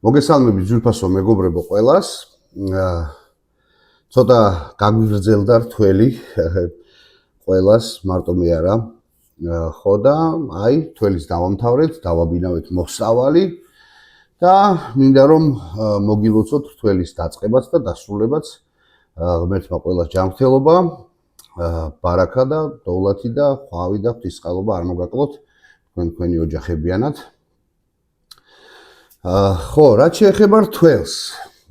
მოგესალმებით ძვირფასო მეგობრებო ყველას. ცოტა გაგვიგრძელდა რთველი ყველას, მარტო მე არა. ხო და აი თველის დავამთავრეთ, დავაბინავეთ მოსავალი და მინდა რომ მოგილოცოთ რთველის დაწყებაც და დასრულებაც. ღმერთმა ყველას ჯანმრთელობა, ბარაკა და დოვლათი და ხვავი და ღვთისმსხალობა არ მოგაკლოთ თქვენი ოჯახებიანად. ხო, რაც შეეხება რთველს.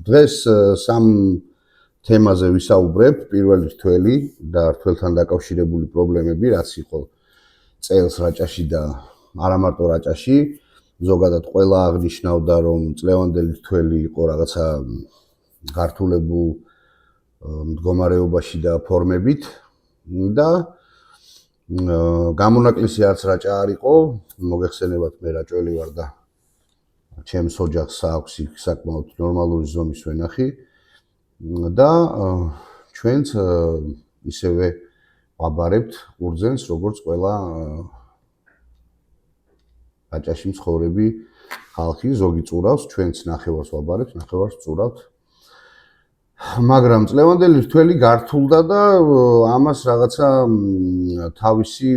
დღეს სამ თემაზე ვისაუბრებ. პირველი რთველი და რთველთან დაკავშირებული პრობლემები, რაც იყო წელს რაჭაში და არა მარტო რაჭაში. ზოგადად ყველა აღნიშნავდა, რომ წლევანდელი რთველი იყო რაღაცა გართულებულ მდგომარეობაში და ფორმებით და გამონაკლისი არც რაჭა არ იყო. მოგეხსენებათ, მე რაჭველი ვარ და ჩემს ოჯახს აქვს საკმაოდ ნორმალური ზომის ვენახი და ჩვენც ისევე ვაბარებთ ყურძენს, როგორც ყველა რაჭაში მცხოვრები ხალხი, ზოგი წურავს, ჩვენც ნახევარს ვაბარებთ, ნახევარს წურავთ. მაგრამ წლევანდელი რთველი გართულდა და ამას რაღაცა თავისი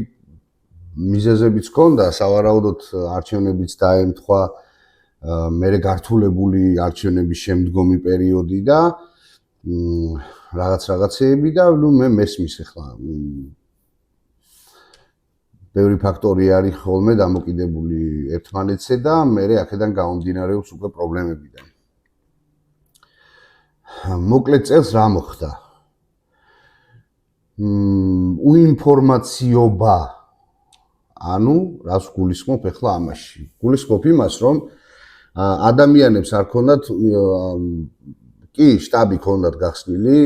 მიზეზებიც ჰქონდა, სავარაუდოდ არჩევნებიც დაემთხვა, მერე გართულებული არჩევნების შემდგომი პერიოდი და რაღაცეები და მე მესმის ახლა ბევრი ფაქტორი არის ხოლმე დამოკიდებული ერთმანეთზე და მერე აქედან გამომდინარეობს უკვე პრობლემებიდან. მოკლედ წელს რა მოხდა? უინფორმაციობა, ანუ რას გულისხმობ ახლა ამაში? გულისხმობ იმას, რომ ადამიანებს არ ქონდათ კი შტაბი ქონდათ გახსნილი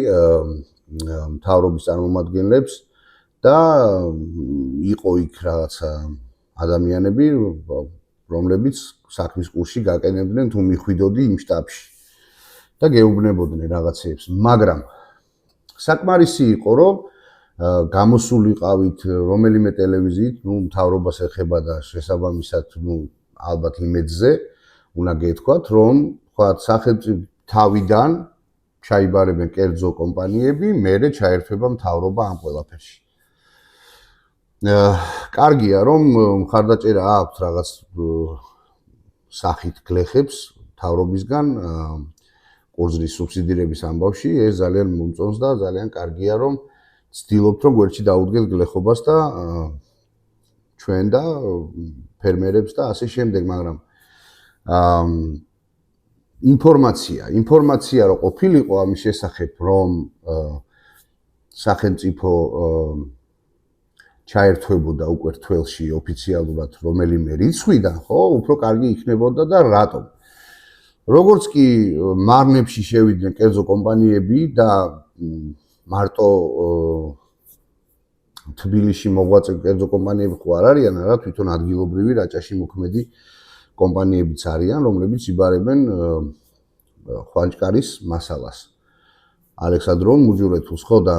მთავრობის წარმომადგენლებს და იყო იქ რაღაცა ადამიანები, რომლებიც საქმის კურსში გაკენებდნენ თუ მიხვიდოდი იმ შტაბში და გეუბნებოდნენ რაღაცეებს, მაგრამ საკმარისი იყო, რომ გამოსულიყავით რომელიმე ტელევიზიით, მთავრობას ეხება და შესაბამისად, ალბათ იმედზე უნდა გეთქვათ, რომ სახელმწიფო თავიდან ჩაიბარებენ კერძო კომპანიები, მერე ჩაერთვება მთავრობა ამ ყველაფერში. კარგია, რომ მხარდაჭერა აქვს რაღაც სახით გლეხებს მთავრობისგან ყურძნის სუბსიდირების ამბავში, ეს ძალიან მომწონს და ძალიან კარგია, რომ ცდილობთ, რომ გვერდში დაუდგეთ გლეხობას და ჩვენ და ფერმერებს და ასე შემდეგ, მაგრამ ინფორმაცია რო ყოფილიყო ამის შესახებ, რომ სახელმწიფო ჩაერთვებოდა უკვე რთველში ოფიციალურად რომელიმე რიცხვიდან, ხო, უფრო კარგი იქნებოდა და რატომ? როგორც კი მარნებში შევიდნენ კერძო კომპანიები და მარტო თბილისში მოღვაწე კერძო კომპანიები ხო არ არიან, არა, თვითონ ადგილობრივი რაჭაში მოქმედი კომპანიებიც არიან, რომლებიც იბარებენ ხვანჭკარის მასალას. ალექსანდრონ მუჯურეთულს, ხო და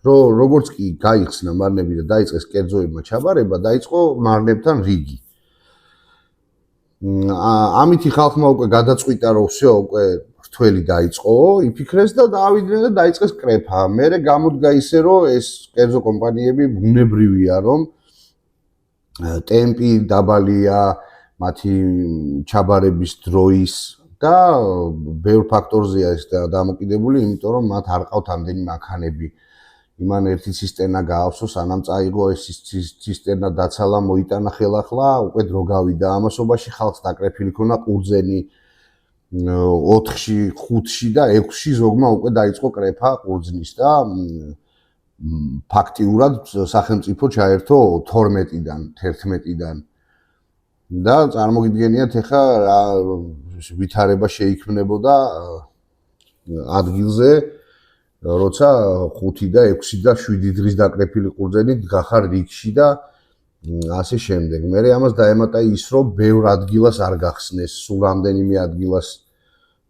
როგორც კი გაიხსნა მარნები და დაიწყეს კერძოებმა ჩაბარება, დაიწყო მარნებთან რიგი. ამითი ხალხმა უკვე გადაწყვიტა, რომ всё, უკვე რთველი დაიწყო, იფიქრეს და დაავიდნენ და დაიწყეს კრეფა. მერე გამოდგა ისე, რომ ეს კერძო კომპანიები ბუნებრივია, რომ ტემპი დაბალია მათი ჩაბარების დროის და ბევრ ფაქტორზეა ეს დამოკიდებული, იმიტომ რომ მათ არ ყავთ ამდენი მანქანები. იმან ერთი ცისტერნა გაავსო, სანამ წაიღო ეს ცისტერნა დაცალა, მოიტანა ხელახლა, უკვე დრო გავიდა. ამასობაში ხალხს დაკრეფილი ქონა ყურძენი 4-ში, 5-ში და 6-ში ზოგმა უკვე დაიწყო კრეფა ყურძნის და ფაქტიურად სახელმწიფო ჩაერთო 12-დან, 11-დან. და წარმოგიდგენიათ ახლა რა ვითარება შეიქმნებოდა ადგილზე, როცა 5 და 6 და 7 დღის დაკრეფილი ყურძენი გახარ რიგში და ასე შემდეგ. მე ამას დაემატა ის, რომ ბევრ ადგილას არ გახსნეს, სულ რამდენიმე ადგილას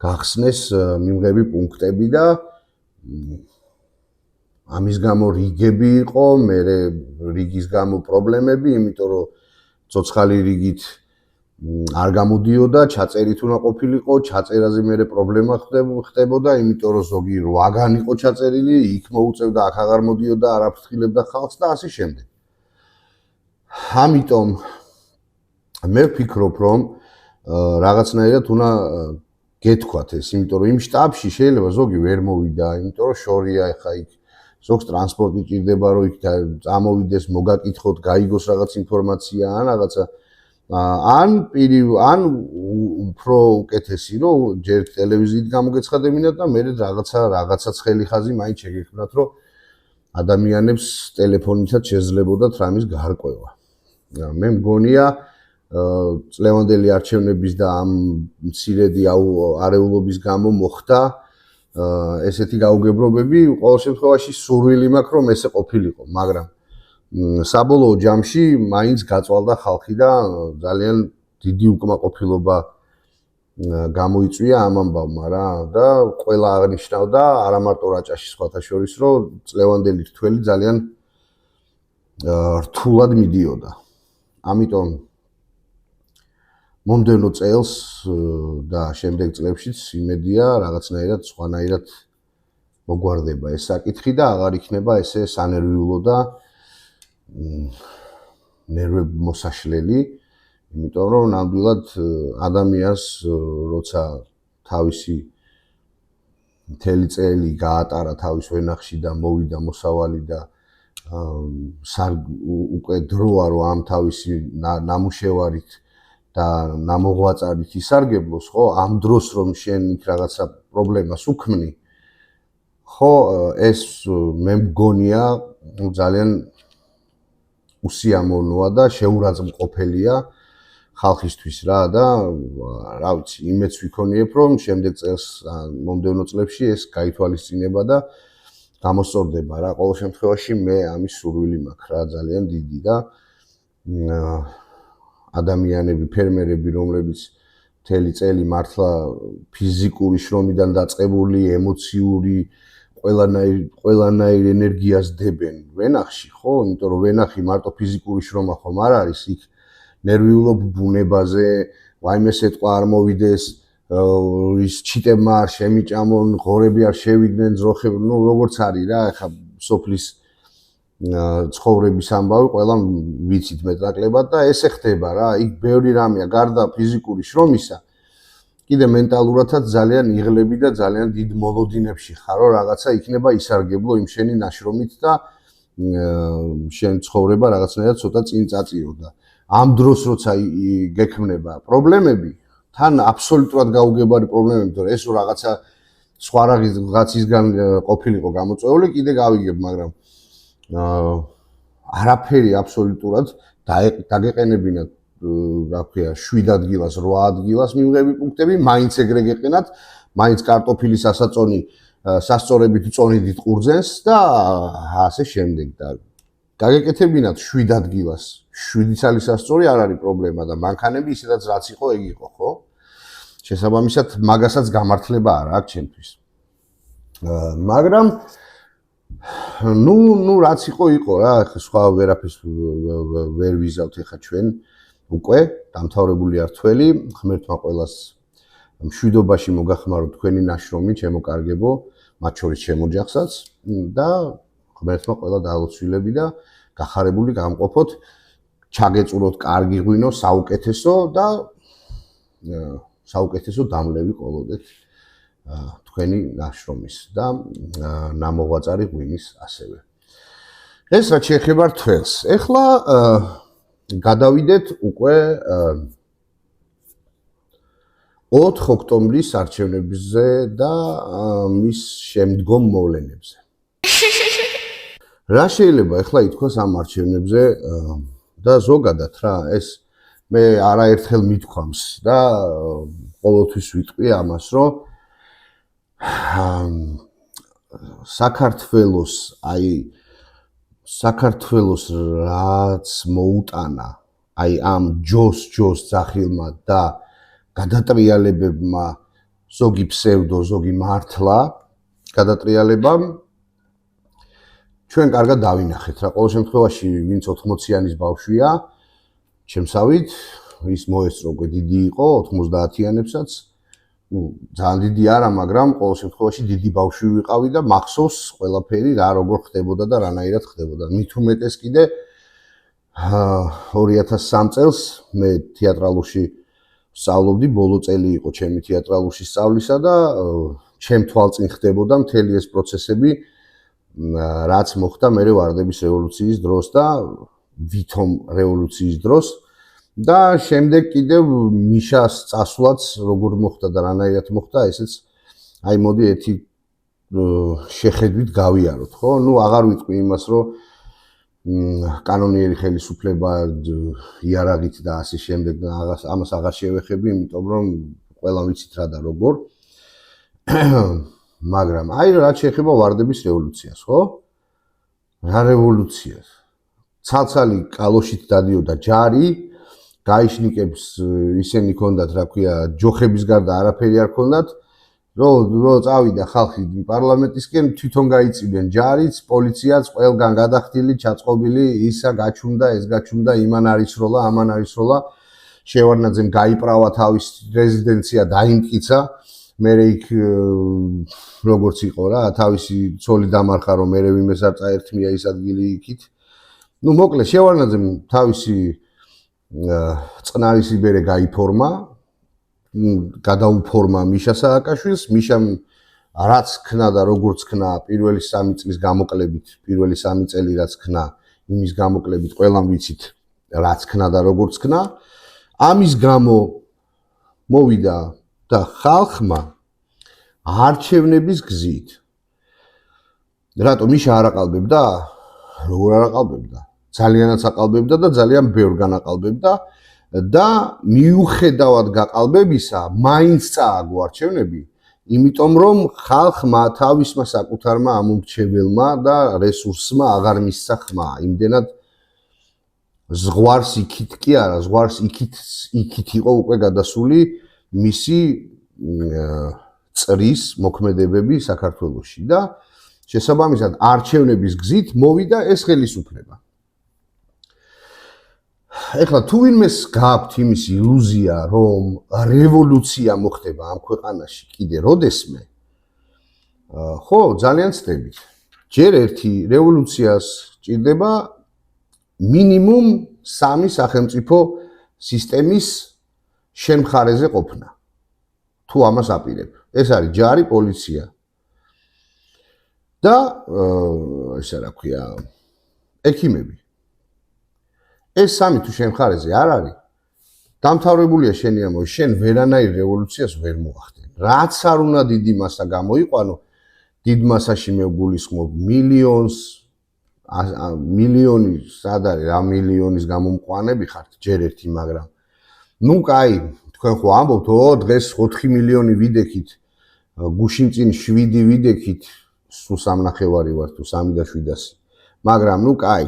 გახსნეს მიმღები პუნქტები და ამის გამო რიგები იყო, მე რიგის გამო პრობლემები, იმიტომ რომ ცოცხალი რიგით არ გამოდიოდა, ჩაწერით უნდა ყოფილიყო, ჩაწერაზე მერე პრობლემა ხდებოდა, იმიტომ რომ ზოგი 8-გან იყო ჩაწერილი, იქ მოუწევდა, აქ აღარ მოდიოდა, არ აფრთხილებდა ხალხს და ასე შემდეგ. ამიტომ მე ვფიქრობ, რომ რაღაცნაირად უნდა გეთქვათ ეს, იმიტომ რომ იმ შტაბში შეიძლება ზოგი ვერ მოვიდა, იმიტომ რომ შორია ეხა იქ ზოგს ტრანსპორტი ჭირდება, რომ იქ წამოვიდეს, მოგაკითხოთ, გაიგოს რაღაც ინფორმაცია ან რაღაცა ან უფრო უკეთესი რომ ჯერ ტელევიზიით გამოგეცხადებინათ და მე რაღაცა ცხელი ხაზი მაინც შეგექმნათ რომ ადამიანებს ტელეფონითაც შეძლებოდათ რამის გარკვევა. მე მგონია წლევანდელი არჩევნების და ამ მცირედი არეულობის გამო მოხდა ესეთი გაუგებრობები, ყოველ შემთხვევაში სურვილი მაქვს რომ ესე ყოფილიყო, მაგრამ საბოლოო ჯამში მაინც გაწვალდა ხალხი და ძალიან დიდი უკმაყოფილება გამოიწვია ამ ამბავმა რა და ყველა აღნიშნავდა არა მარტო რაჭაში სხვათა შორის რომ წლევანდელი რთველი ძალიან რთულად მიდიოდა. ამიტომ მომდევნო წელს და შემდეგ წლებშიც იმედია რაღაცნაირად სხვანაირად მოგვარდება ეს საკითხი და აღარ იქნება ესე სანერვიულო და ნერვები მოსაშლელი, იმიტომ რომ ნამდვილად ადამიანს როცა თავისი მთელი წელი გაატარა თავის ვენახში და მოვიდა მოსავალი და უკვე დროა რომ ამ თავისი ნამუშევარით და ნამოღვაწარით ისარგებლოს, ხო, ამ დროს რომ შენ იქ რაღაცა პრობლემას უქმნი, ხო, ეს მე მგონია ძალიან უსიამოვნოა და შეურაცხმყოფელია ხალხისთვის რა და რა ვიცი, იმედს ვიქონიებ რომ შემდეგ წელს მომდევნო წლებში ეს გაითვალისწინება და გამოსწორდება რა. ყოველ შემთხვევაში მე ამის სურვილი მაქვს რა ძალიან დიდი და ადამიანები, ფერმერები, რომლებიც მთელი წელი მართლა ფიზიკური შრომიდან დაწყებული, ემოციური ყველანაირ ენერგიას დებენ ვენახში, ხო? იმიტომ რომ ვენახი მარტო ფიზიკური შრომა ხომ არ არის, იქ ნერვიულობ ბუნებაზე, ვაიმე სიტყვა არ მოვიდეს, ის ჩიტებმა არ შემიჭამონ, ღორები არ შევიდნენ, ძროხები, ну როგორც არის რა, ეხა სოფლის ცხოვრების ამბავი, ყველა ვიცით მეტნაკლებად და ესე ხდება რა, იქ ბევრი რამეა, გარდა ფიზიკური შრომისა, კიდე მენტალურადაც ძალიან იღლები და ძალიან დიდ მოლოდინებში ხარ, რომ რაღაცა იქნება ისარგებლო იმ შენი ნაშრომით და შენ ცხოვრება რაღაცნაირად ცოტა წინ წაწიო და ამ დროს როცა გექმნება პრობლემები, თან აბსოლუტურად გაუგებარი პრობლემები, თორე ეს რაღაცა სხვა რაღაცისგან ყოფილიყო გამოწვეული, კიდე გავიგებ, მაგრამ არაფერი აბსოლუტურად დაგეყენებინათ რა ქვია 7 ადგილას 8 ადგილას მივღები პუნქტები მაინც ეგრე გეყენათ მაინც კარტოფილის ასაწონი სასწორებით წონიდით ყურძენს და ასე შემდეგ და გაგეკეთებინათ 7 ადგილას 7 წელი სასწორი არ არის პრობლემა და მანქანები ისედაც რაც იყო ეგ იყო ხო შესაბამისად მაგასაც გამართლება არ აქვს ჩემთვის მაგრამ ну რაც იყო რა სხვა ვერაფერს ვერ ვიზავთ ეხა ჩვენ უკვე დამთავრებული არ თველი ღმერთმა ყველას მშვიდობაში მოგახმაროთ თქვენი ნაშრომი შემოკარგებო მათ შორის შემოჯახსაც და ღმერთმა ყველა დაალოცვილები და გახარებული გამყოფოთ ჩაგეწუროთ კარგი ღვინო საუკეთესო და საუკეთესო დამლევი ყოლოდეთ თქვენი ნაშრომის და ნამოღვაწარი ღვინის ასევე ეს რაც შეეხება თველს ეხლა გადავიდეთ უკვე 4 ოქტომბრის არჩევნებზე და მის შემდგომ მოვლენებზე. რა შეიძლება ეხლა ითქვას ამ არჩევნებზე და ზოგადად რა ეს მე არაერთხელ მithქვამს და ყოველთვის ვიტყვი ამას რომ საქართველოს რაც მოუტანა აი ამ ჯოს ძახილმა და გადატრიალებებმა ზოგი ფსევდო ზოგი მართლა გადატრიალებამ ჩვენ კარგად დავინახეთ რა ყოველ შემთხვევაში ვინც 80-იანის ბავშვია ჩემსავით ის მოესწრო უკვე დიდი იყო 90-იანებსაც. ძალიან დიდი არა, მაგრამ ყოველ შემთხვევაში დიდი ბავშვი ვიყავი და მახსოვს ყველაფერი რა როგორ ხდებოდა და რანაირად ხდებოდა. მით უმეტეს კიდე 2003 წელს მე თეატრალურში სწავლობდი, ბოლო წელი იყო ჩემი თეატრალურში სწავლისა და ჩემ თვალწინ ხდებოდა მთელი ეს პროცესები, რაც მოხდა მერე ვარდების რევოლუციის დროს და ვითომ რევოლუციის დროს და შემდეგ კიდევ მიშას წასვლაც როგორ მოხდა და რანაირად მოხდა, ესეც აი მოდი ერთი შეხედვით გავიაროთ, ხო? ნუ აღარ ვიტყვი იმას, რომ კანონიერი ხელისუფლება იარაღით და ასე შემდეგ და ამას აღარ შევეხები, იმიტომ რომ ყველა ვიცით რა და როგორ. მაგრამ აი რაც შეეხება ვარდების რევოლუციას, ხო? რა რევოლუციას? ცალცალი კალოშით დადიოდა ჯარი, გაიშნიკებს ისინი ქონდათ, რა ქვია, ჯოხების გარდა არაფერი არ ქონდათ. რო წავიდა ხალხი პარლამენტისკენ, თვითონ გაიწვიდნენ ჯარიც, პოლიციაც, ყველგან გადახდილი, ჩაწყობილი, ისა გაჩუმდა, ეს გაჩუმდა, იმან არისროლა, ამან არისროლა. შევარდნაძემ გაიправა თავის რეზიდენცია, დაიმტკიცა. მერე იქ როგორც იყო რა, თავისი ცოლი დამარხა, რომ მერე ვიმეს არ წაერთმია ის ადგილი იქით. ნუ მოკლედ შევარდნაძემ თავისი წყნარი სიბერე გაიფორმა. გადაუფორმა მიშა სააკაშვილს, მიშამ რაც ქნა და როგორც ქნა პირველი 3 წლის გამოკლებით, პირველი 3 წელი რაც ქნა, იმის გამოკლებით ყველამ ვიცით რაც ქნა და როგორც ქნა. ამის გამო მოვიდა და ხალხმა არჩევნების გზით. რატო მიშა არ აყალბებდა? როგორ არ აყალბებდა? ძალიანაც აყალბებდა და ძალიან ბევრგან აყალბებდა. და მიუხედავად გაყალბებისა, მაინც წააგო არჩევნები, იმიტომ რომ ხალხმა თავისმა საკუთარმა ამომრჩეველმა და რესურსმა აღარ მისცა ხმა. იმდენად ზღვარს იქით კი არა, ზღვარს იქით იყო უკვე გადასული მისი წრის მოქმედებები საქართველოში და შესაბამისად არჩევნების გზით მოვიდა ეს ხელისუფლება. ეხლა თუ ვინმეს გააქვთ იმის ილუზია, რომ რევოლუცია მოხდება ამ ქვეყანაში კიდე როდესმე, ხო, ძალიან ცდებით. ჯერ ერთი რევოლუციას ჭირდება მინიმუმ 3 სახელმწიფო სისტემის შენ მხარეზე ყოფნა. თუ ამას აპირებ. ეს არის ჯარი, პოლიცია და ესე რა ქვია, ექიმები. ეს 3 თუ შენ მხარეზე არ არის, დამთავრებულია შენი ამბავი, შენ ვერანაირ რევოლუციას ვერ მოახდენ. რაც არ უნდა დიდი მასა გამოიყვანო, დიდ მასაში მე გულისხმობ მილიონი, სად არის რა მილიონის გამომყვანები ხართ ჯერ ერთი, მაგრამ ნუ კაი, თქვენ ხო ამბობთ, დღეს 4 მილიონი ვიდექით, გუშინ წინ 7 ვიდექით, სულ 3.5 ვარ თუ 3.700, მაგრამ ნუ კაი.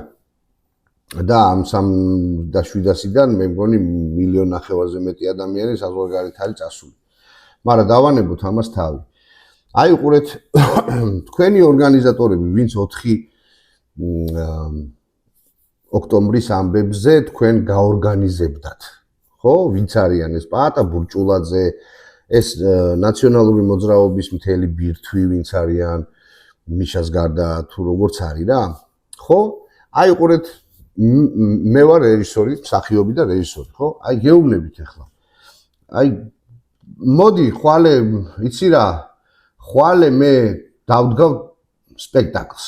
და ამ 3.700-დან მე მგონი 1.5 მილიონზე მეტი ადამიანი საზღვარგარეთ არის წასული. მაგრამ დავანებოთ ამას თავი. აი უყურეთ, თქვენი ორგანიზატორები, ვინც 4 ოქტომბრის ამბებზე თქვენ გაორგანიზებდათ. ხო, ვინც არიან ეს პაატა ბურჭულაძე, ეს ნაციონალური მოძრაობის მთელი ბირთვი, ვინც არიან მიშას გარდა თუ როგორც არის რა. ხო? აი უყურეთ, მე ვარ რეჟისორი, მსახიობი და რეჟისორი, ხო? აი გეუბნებით ახლა. აი მოდი, ხვალე, იცი რა, ხვალე მე დავდგავ სპექტაკლს.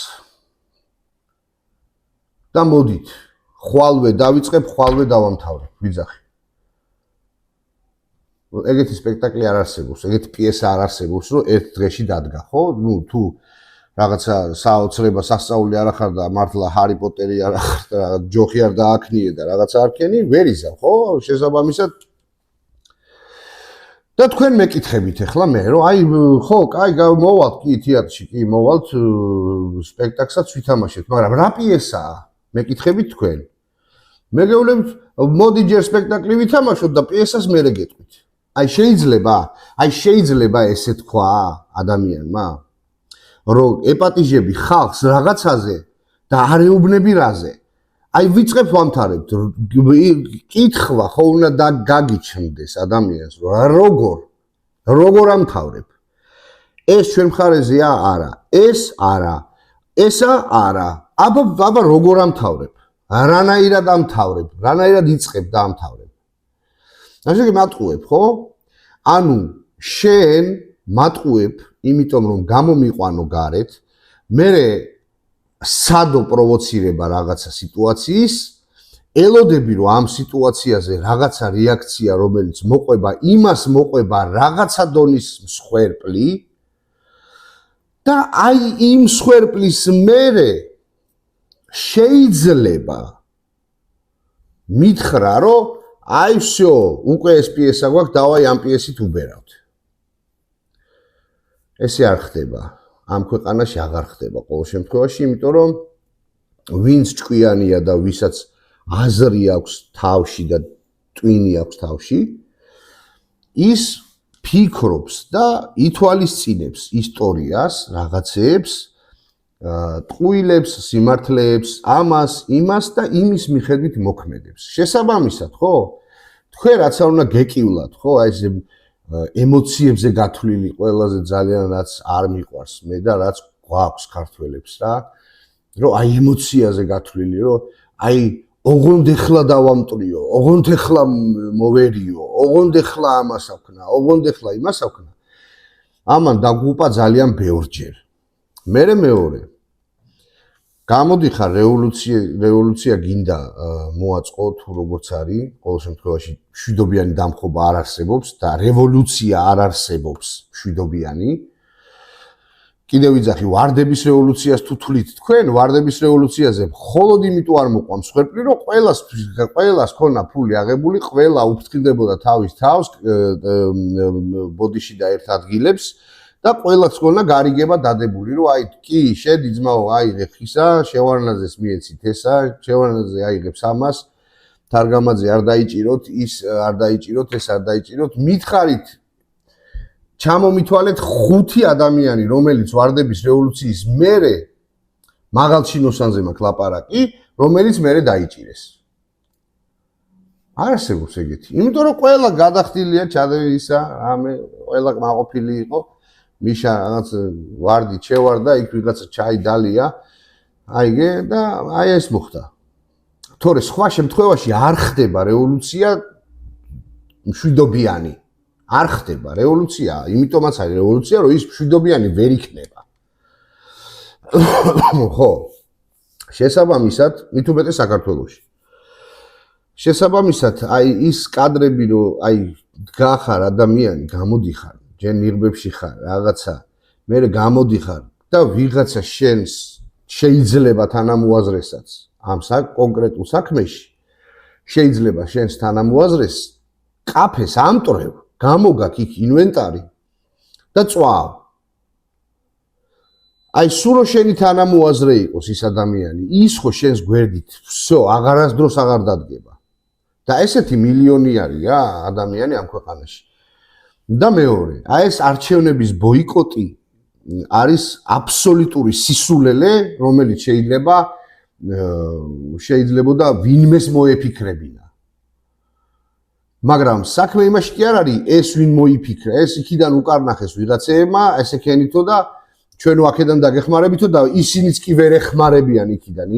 და მოდით, ხვალვე დავიწყებ, ხვალვე დავამთავრებ, ვიძახი. ეგეთი სპექტაკლი არ არსებობს, ეგეთი პიესა არ არსებობს, რომ ერთ დღეში დადგა, ხო? ნუ თუ რაღაცა საოცრება სასწაული არ ახარ და მართლა ჰარი პოტერი არ ახარ და ჯოხი არ დააქნიე და რაღაცა არ ქენი, ვერ იზამ, ხო? შესაბამისად და თქვენ მეკითხებით ახლა მე, რომ აი ხო, კაი, მოვალთ კი თეატრში, კი მოვალთ სპექტაკლსაც ვითამაშეთ, მაგრამ რა პიესაა? მეკითხებით თქვენ. მე გეუბნებით, მოდი ჯერ სპექტაკლი ვითამაშოთ და პიესას მერე გეტყვით. აი შეიძლება ესე თქვა ადამიანმა, რომ ეპატიჟები ხალხს რაღაცაზე და არ ეუბნები რაზე. აი ვიწყებ ვამთავრებთ. კითხვა ხო უნდა გაგიჩნდეს ადამიანს, როგორ ამთავრებ. ეს ჩვენ მხარეზეა? არა. ეს არა. ესა არა. აბა როგორ ამთავრებ? რანაირად ამთავრებ? რანაირად იწყებ და ამთავრებ? ასე მატყუებ, ხო? ანუ შენ მატყუებ, იმიტომ რომ გამომიყვანო გარეთ, მე სადო პროვოცირება რაღაცა სიტუაციის, ელოდები რომ ამ სიტუაციაზე რაღაცა რეაქცია, რომელიც მოყვება, იმას მოყვება რაღაცა დონის მსხვერპლი და აი იმ მსხვერპლის მერე შეიძლება მითხრა, რომ აი всё, უკვე ეს პიესა გვაქვს, დავაი ამ პიესით უბერავთ. ესე არ ხდება. ამ ქვეყანაში აღარ ხდება ყოველ შემთხვევაში, იმიტომ რომ ვინც ჭკვიანია და ვისაც აზრი აქვს თავში და ტვინი აქვს თავში, ის ფიქრობს და ითვალისწინებს ისტორიას, რაღაცებს, ტყუილებს, სიმართლეებს, ამას, იმას და იმის მიხედვით მოქმედებს. შესაბამისად, ხო? თქვენ რაც არ უნდა გეკივლათ, ხო? აი ეს ემოციებზე გათვლილი ყველაზე ძალიან რაც არ მიყვარს მე და რაც გვაქვს ქართველებს რა, რომ აი ემოციაზე გათვლილი, რომ აი ოღონდ ეხლა დავამტრიო, ოღონდ ეხლა მოვერიო, ოღონდ ეხლა ამას აქვნა, ოღონდ ეხლა იმას აქვნა. ამან დაგუპა ძალიან ბევრჯერ. მეორე გამოდიხარ რევოლუცია გინდა მოაწყო თუ როგორც არის, ყოველ შემთხვევაში მშვიდობიანი დამხობა არ არსებობს და რევოლუცია არ არსებობს მშვიდობიანი. კიდევ ვიძახი ვარდების რევოლუციას თუ თვლით თქვენ, ვარდების რევოლუციაზე მხოლოდ იმიტომ არ მოყვა მსხვერპლი, რომ ყველას ქონა ფული აღებული, ყველა უფრთხილდებოდა თავის თავს ბოდიში და ერთ ადგილებს და ყველას ქონა გარიგება დადებული, რომ აი კი შედი ძმაო, აიღე ხისა, შევარნაძეს მიეცით ესა, შევარნაძე აიღებს ამას, თარგამაძე არ დაიჭიროთ, ის არ დაიჭიროთ, ეს არ დაიჭიროთ, მითხარით ჩამომითვალეთ 5 ადამიანი, რომელიც ვარდების რევოლუციის მერე მაღალჩინოსანზე მაქვს ლაპარაკი, რომელიც მერე დაიჭირეს. არ არსებობს ეგეთი. იმიტომ რომ ყველა გადახდილია ჩადევისა, ამე ყველა მაყოფილი იყო. მიშა რაღაც ვარდი ჩევარდა, იქ ვიღაცა ჩაი დალია. აიგე და აი ეს მოხდა. თორე სხვა შემთხვევაში არ ხდება რევოლუცია მშვიდობიანი. არ ხდება რევოლუცია, იმიტომაც არის რევოლუცია, რომ ის მშვიდობიანი ვერ იქნება. ხო. შესაბამისად, მით უმეტე საქართველოში. შესაბამისად, აი ის კადრები, რომ აი დგახარ ადამიანი, გამოდიხარ, ჯერ ნიღბებში ხარ, რაღაცა, მე გამოდიხარ და ვიღაცა შენს შეიძლება თანამოაზრესაც ამ კონკრეტულ საქმეში შეიძლება შენს თანამოაზრეს კაფეს ამტრევ, გამოგაქ იქ ინვენტარი და წვავ. აი სულ შენი თანამოაზრე იყოს ის ადამიანი, ის ხო შენს გვერდით, всё, აღარასდროს აღარ დადგება. და ესეთი მილიონი არის რა ადამიანი ამ ქვეყანაში. და მეორე, აი ეს არჩევნების ბოიკოტი არის აბსოლუტური სისულელე, რომელიც შეიძლებოდა ვინმეს მოეფიქრებინა. მაგრამ საქმე იმაში კი არ არის ეს ვინ მოიფიქრა, ეს იქიდან უკარნახეს ვიღაცეებმა, ესე ქენითო და ჩვენო აქედან დაგეხმარებითო და ისინიც კი ვერ ეხმარებიან იქიდან,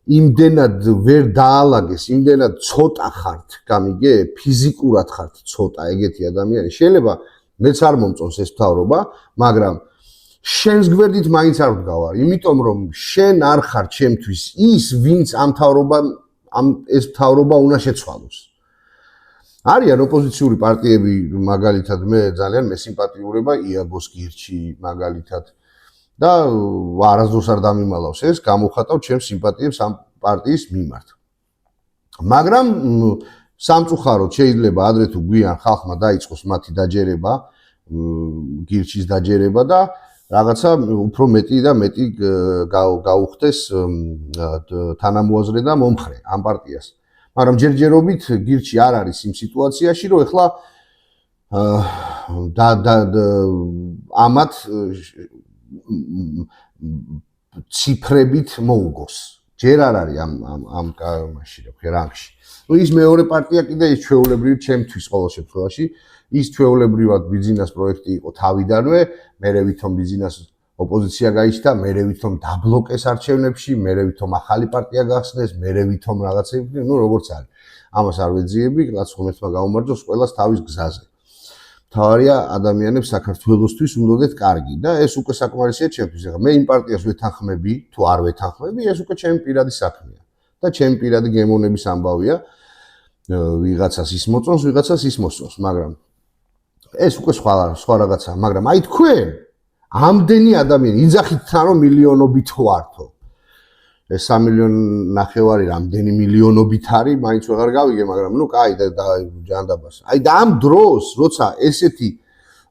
იმდენად ვერ დაალაგეს, იმდენად ცოტა ხართ, გამიგე, ფიზიკურად ხართ ცოტა ეგეთი ადამიანი. შეიძლება მეც არ მომწონს ეს მთავრობა, მაგრამ შენს გვერდით მაინც არ ვდგავარ, იმიტომ რომ შენ არ ხარ ჩემთვის ის, ვინც ეს მთავრობა უნდა შეცვალოს. არიან ოპოზიციური პარტიები, მაგალითად მე ძალიან მესიმპათიურება იაგოს გირჩი მაგალითად და არასდროს არ დამიმალავს ეს, გამოვხატავ ჩემს სიმპათიებს ამ პარტიის მიმართ. მაგრამ სამწუხაროდ შეიძლება ადრე თუ გვიან ხალხმა დაიწყოს მათი დაჯერება, გირჩის დაჯერება და რაღაცა უფრო მეტი და მეტი გაუხდეს თანამოაზრე და მომხრე ამ პარტიას. მაგრამ ჯერჯერობით გირჩი არ არის იმ სიტუაციაში, რომ ეხლა ამათ ციფრებით მოუგოს. ჯერ არ არის ამ მაშინ რანგში. ნუ ის მეორე პარტია კიდე ის ჩვეულებრივ ჩემთვის ყოველ შემთხვევაში ის ჩვეულებრივად ბიზნეს პროექტი იყო თავიდანვე, მერე ვითომ ბიზნეს ოპოზიცია გაიჩნდა, მერე ვითომ დაბლოკეს არჩევნებში, მერე ვითომ ახალი პარტია გახსნეს, მერე ვითომ რაღაცები, ნუ როგორც არის. ამას არ ვეძიები, რაც ღმერთმა გაუმარჯოს ყველას თავის გზაზე. თავარია ადამიანებს საქართველოსთვის უნდათ კარგი და ეს უკვე საკმარისია ჩემთვის. ეხლა მე იმ პარტიას ვეთანხმები, თუ არ ვეთანხმები, ეს უკვე ჩემი პირადი საქმეა და ჩემი პირადი გემოვნების ამბავია. ვიღაცას ის მოწონს, ვიღაცას ის მოსწონს, მაგრამ ეს უკვე სხვა რაღაცაა, მაგრამ აი თქვენ ამდენი ადამიანი იძახით თან რომ მილიონობით ვართო. ეს 3 მილიონი ნახევარი რამდენი მილიონობით არის, მაინც ვეღარ გავიგე, მაგრამ ნუ კაი და ჯანდაბას. აი და ამ დროს, როცა ესეთი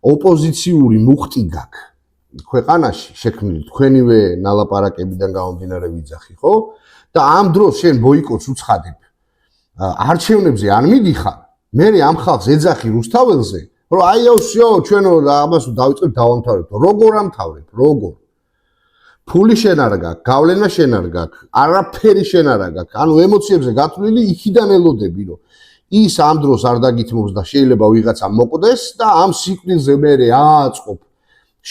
ოპოზიციური მუხტი გაქვს ქვეყანაში შექმნილი, თქვენივე ნალაპარაკებიდან გამომდინარე ვიძახი, ხო? და ამ დროს შენ ბოიკოტს უცხადებ. არჩევნებზე არ მიდიხარ, მე ამ ხალხს ეძახი რუსთაველზე, რომ აიო, всё, ჩვენო ამას დავიწყებ დავამთავრებთ. როგორ ამთავრებ? როგორ? ფული შენ არ გაქვს, გავლენა შენ არ გაქვს, არაფერი შენ არ გაქვს. ანუ ემოციებზე გათვლილი იქიდან ელოდები, რომ ის ამ დროს არ დაგითმობს და შეიძლება ვიღაცა მოკვდეს და ამ სიკვდილზე მე ააწყობ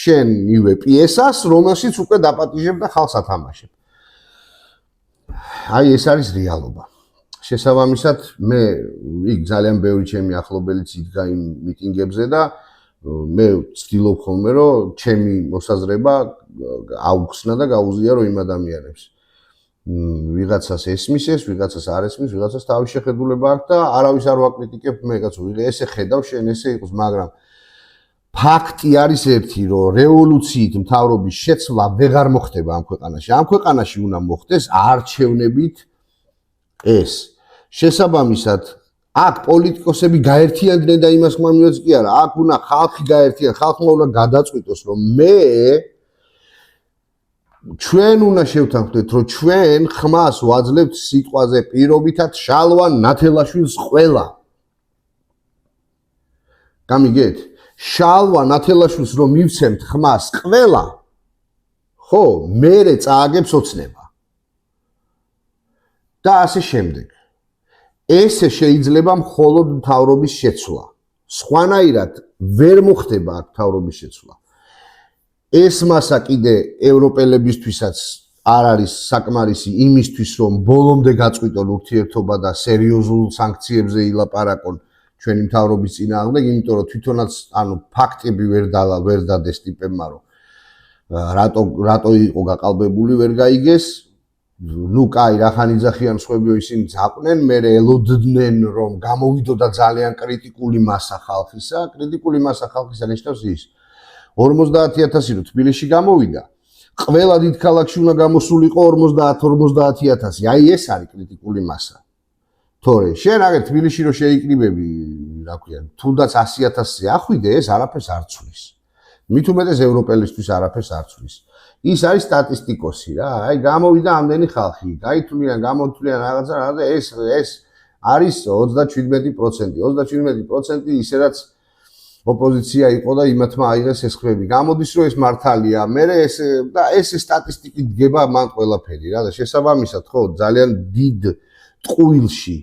შენივე პიესას, რომელშიც უკვე დაპატიჟებ და ხალხს ათამაშებ. აი ეს არის რეალობა. შესაბამისად, მე იქ ძალიან ბევრი ჩემი ახლობელიც იდგა იმ მიტინგებზე და მე ვცდილობ ხოლმე რომ ჩემი მოსაზრება აუხსნა და გაუზიარო იმ ადამიანებს. ვიღაცას ესმის ეს, ვიღაცას არ ესმის, ვიღაცას თავის შეხედულება აქვს და არავის არ ვაკრიტიკებ, მე კაცო, ესე ხედავ შენ ესე იყოს, მაგრამ ფაქტი არის ერთი, რომ რევოლუციით მთავრობის შეცვლა ვეღარ მოხდება ამ ქვეყანაში. ამ ქვეყანაში უნდა მოხდეს არჩევნებით ეს. შესაბამისად, აქ პოლიტიკოსები გაერთიანდნენ და იმას მომიოც კი არა, აქ უნდა ხალხი გაერთიან, ხალხმა უნდა გადაწყვიტოს, რომ ჩვენ უნდა შევთანხმდეთ, რომ ჩვენ ხმას ვაძლევთ სიტყვაზე პირობითად შალვა ნათელაშვილს ყველა. გამიგეთ? შალვა ნათელაშვილს რომ მივცემთ ხმას ყველა, ხო, მერე წააგებს ოცნება. და ასე შემდეგ. ესე შეიძლება მხოლოდ მთავრობის შეცვლა. სხვანაირად ვერ მოხდება აქ მთავრობის შეცვლა. ეს მასა კიდე ევროპელებისთვისაც არ არის საკმარისი იმისთვის, რომ ბოლომდე გაწყვიტონ ურთიერთობა და სერიოზულ სანქციებზე ილაპარაკონ ჩვენი მთავრობის წინააღმდეგ, იმიტომ რომ თვითონაც ანუ ფაქტები ვერ დადეს ტიპებმა, რომ რატო იყო გაყალბებული, ვერ გაიგეს. ნუ კაი, რახან იძახიან სხვებიო ისინი ძაყნენ, მე ელოდნენ რომ გამოვიდოდა ძალიან კრიტიკული მასა ხალხისა. კრიტიკული მასა ხალხისა ნიშნავს ის 50,000 რო თბილისში გამოვიდა, ყველა დიდ ქალაქში უნდა გამოსულიყო 50,000. აი ეს არის კრიტიკული მასა. თორე შენ აგერ თბილისში რო შეიკრიბები, რა ქვია, თუნდაც 100,000-ზე ახვიდე, ეს არაფერს არ ცვლის. მით უმეტეს ევროპელისთვის არაფერს არ ცვლის. ის არის სტატისტიკოსი რა, აი გამოვიდა ამდენი ხალხი, გაითვლიან, გამოთვლიან რაღაცა და ეს არის 37%. 37% ისე რაც ოპოზიცია იყო და იმათმა აიღეს ეს ხმები. გამოდის რომ ეს მართალია, მე ეს სტატისტიკით დგება მან ყველაფერი რა და შესაბამისად ხო ძალიან დიდ ტყუილში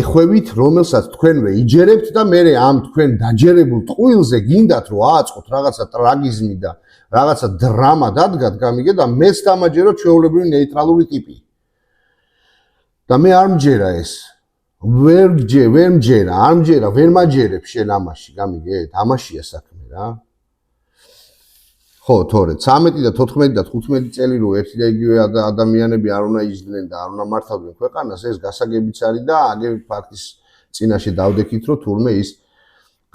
ეხვევით, რომელსაც თქვენვე იჯერებთ და მე ამ თქვენ დაჯერებულ ტყუილზე გინდათ რომ ააწყოთ რაღაცა ტრაგიზმი და რაღაცა დრამა დადგათ, გამიგე და მეც დამაჯერო ჩვეულებრივი ნეიტრალური ტიპი. და მე არ მჯერა ეს. ვერ მჯერა, არ მჯერა, ვერ მაჯერებ შენ ამაში, გამიგეთ? ამაშია საქმე რა. ხო, თორე 13 და 14 და 15 წელი რო ერთი და იგივე ადამიანები არ უნდა იჯდნენ და არ უნდა მართავდნენ ქვეყანას, ეს გასაგებიც არის და აგერ ფაქტის წინაშე დავდექით, რომ თურმე ის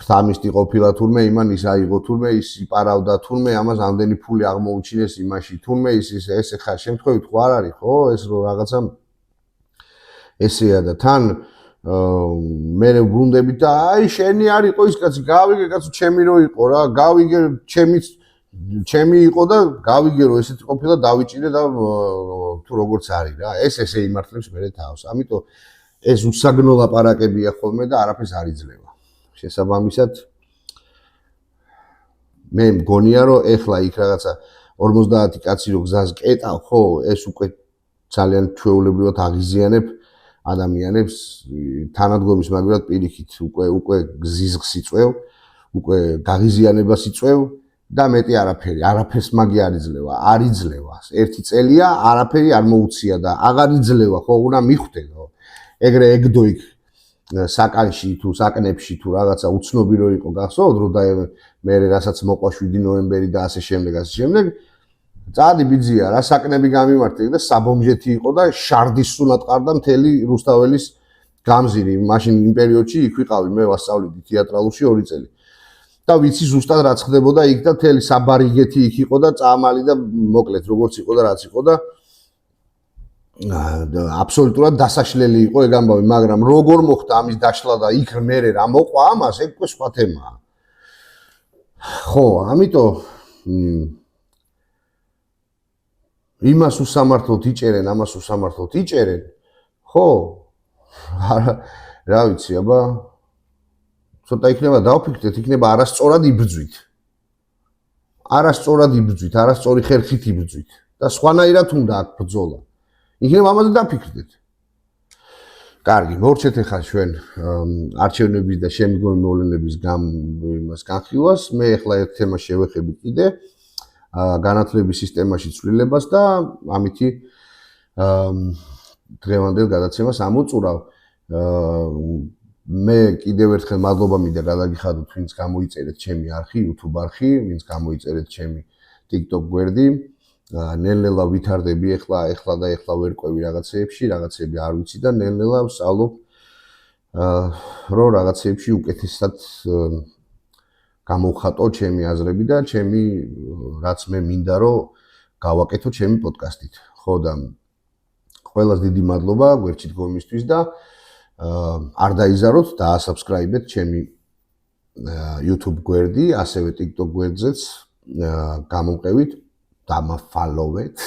ხრამისტი ყოფილა, თურმე იმან ის აიღო, თურმე ის იპარავდა, თურმე ამას ამდენი ფული აღმოუჩინეს იმაში, თურმე ეს ხა შემთხვევით ხო არ არის, ხო? ეს რო რაღაცა ესეა და თან მე ვბრუნდებით და აი შენი არ იყო ის კაცი, გავიგე კაცო, ჩემი რო იყო რა, გავიგე ჩემი იყო და გავიგე რომ ესეთი ყოფილა, დავიჭირე და თუ როგორც არის რა, ესე იმართლებს მე თავს. ამიტომ ეს უსაგნო ლაპარაკებია ხოლმე და არაფერს არ იძლევა. შესაბამისად მე მგონია რომ ეხლა იქ რაღაცა 50 კაცი რო გზას კეტავ, ხო, ეს უკვე ძალიან ჩვეულებრივად აღიზიანებ ადამიანებს თანადგომის მაგრამ პირიქით უკვე გზიზღს იწევ, უკვე გაღიზიანებას იწევ და მეტი არაფერს მაგი არ იძლევა. ერთი წელია არაფერი არ მოუცია და აღარ იძლევა, ხო, უნდა მიხვდე, ხო. ეგრე ეგდო იქ საკანში თუ საკნებში თუ რაღაცა უცნობი რო იყო გახსოვთ, რომ და მე რასაც მოყვა 7 ნოემბერი და ასე შემდეგ წადი ბიძია რა საკნები გამიმართე და საბომჟეთი იყო და შარდის სუნად ყარდა მთელი რუსთაველის გამზირი. მაშინ იმ პერიოდში იქ ვიყავი, მე ვასწავლიდი თეატრალურში 2 წელი. და ვიცი ზუსტად რაც ხდებოდა იქ და მთელი საბარიგეთი იქ იყო და წამალი და მოკლედ როგორც იყო და რაც იყო და აბსოლუტურად დასაშლელი იყო ეგ ამბავი, მაგრამ როგორ მოხდა ამის დაშლა და იქ მერე რა მოყვა ამას, ეგ უკვე სხვა თემაა. ხო, ამიტომ იმას უსამართლოდ იჭერენ, ამას უსამართლოდ იჭერენ. ხო? რა ვიცი, აბა ცოტა იქნება დავფიქრდეთ, იქნება არასწორად იბრძვით. არასწორი ხერხით იბრძვით და სხვანაირად უნდა აქ ბრძოლა. იქნება ამაზე დაფიქრდეთ. კარგი, მორჩეთ ახლა ჩვენ არჩევნების და შემდგომი მოვლენების იმას განხილვას. მე ახლა ერთ თემას შევეხები კიდე. განათლების სისტემაში ცვლილებას და ამითი დღევანდელ გადაცემას ამოწურავ. მე კიდევ ერთხელ მადლობა მინდა გადაგიხადოთ, ვინც გამოიწერეთ ჩემი არხი, YouTube არხი, ვინც გამოიწერეთ ჩემი TikTok გვერდი. ნელ-ნელა ვითარდები ახლა ვერკვევი რაღაცეები არ ვიცი და ნელ-ნელა ვსწავლობ რომ რაღაცეებში უკეთესად გამოვხატო ჩემი აზრები და ჩემი რაც მე მინდა რომ გავაკეთო ჩემი პოდკასტით. ხო და ყველას დიდი მადლობა გვერდით გომისთვის და არ დაიზაროთ და subscribe-ეთ ჩემი YouTube გვერდი, ასევე TikTok გვერდზეც გამომყევით და follow-ეთ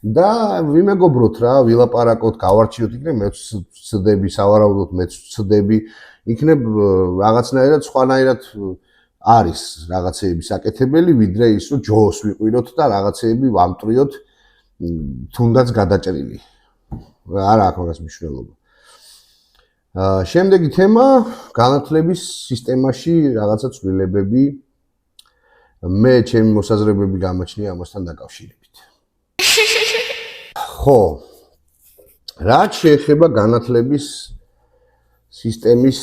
და ვიმეგობროთ რა, ვილაპარაკოთ, გავარჩიოთ იქნებ მე ვცდები, სავარაუდოდ მე ვცდები, იქნებ რაღაცნაირად სხვანაირად არის რაღაცეები საკეთებელი, ვიდრე ის რომ ჯოს ვიყვიროთ და რაღაცეები ვამტრიოთ თუნდაც გადაჭრილი. არა აქვს მაგას მნიშვნელობა. შემდეგი თემა განათლების სისტემაში რაღაცა ცვლილებები. მე ჩემი მოსაზრებები გამაჩნია ამასთან დაკავშირებით. ხო. რაც შეეხება განათლების სისტემის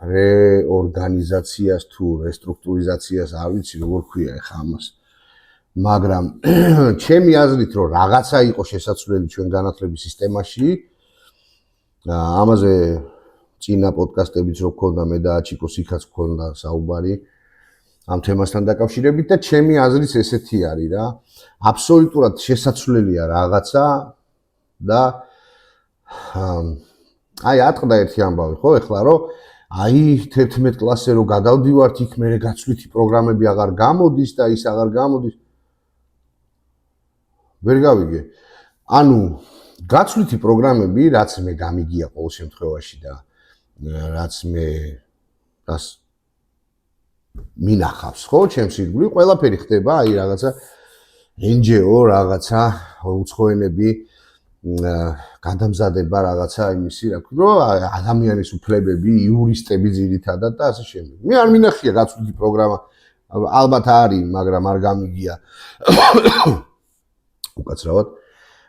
რეორგანიზაციას თუ რესტრუქტურიზაციას, არ ვიცი როგორ ქვია ახლა ამას. მაგრამ ჩემი აზრით რომ რაღაცა იყო შესაძლებელი ჩვენ განათლების სისტემაში, ამაზე წინა პოდკასტებიც რო გქონდა მე და აჩიკოს იქაც გქონდა საუბარი ამ თემასთან დაკავშირებით და ჩემი აზრით ესეთი არის რა. აბსოლუტურად შესაძლებელია რაღაცა და აი ატყდა ერთი ამბავი ხო ეხლა რომ აი 11 კლასზე რო გადავდივართ იქ მე გაცვლითი პროგრამები აღარ გამოდის და ის აღარ გამოდის. ვერ გავიგე. ანუ გაცვლითი პროგრამები რაც მე გამიგია ყოველ შემთხვევაში და რაც მე რას მინახავს ხო ჩემს ირგვლივ ყველაფერი ხდება აი რაღაცა NGO რაღაცა უცხოენები გადამზადება რაღაცა იმისი რა ქვია რომ ადამიანის უფლებები იურისტები ძირითადად და ასე შემდეგ. მე არ მინახია გაცვლითი პროგრამა ალბათ არის მაგრამ არ გამიგია უკაცრავად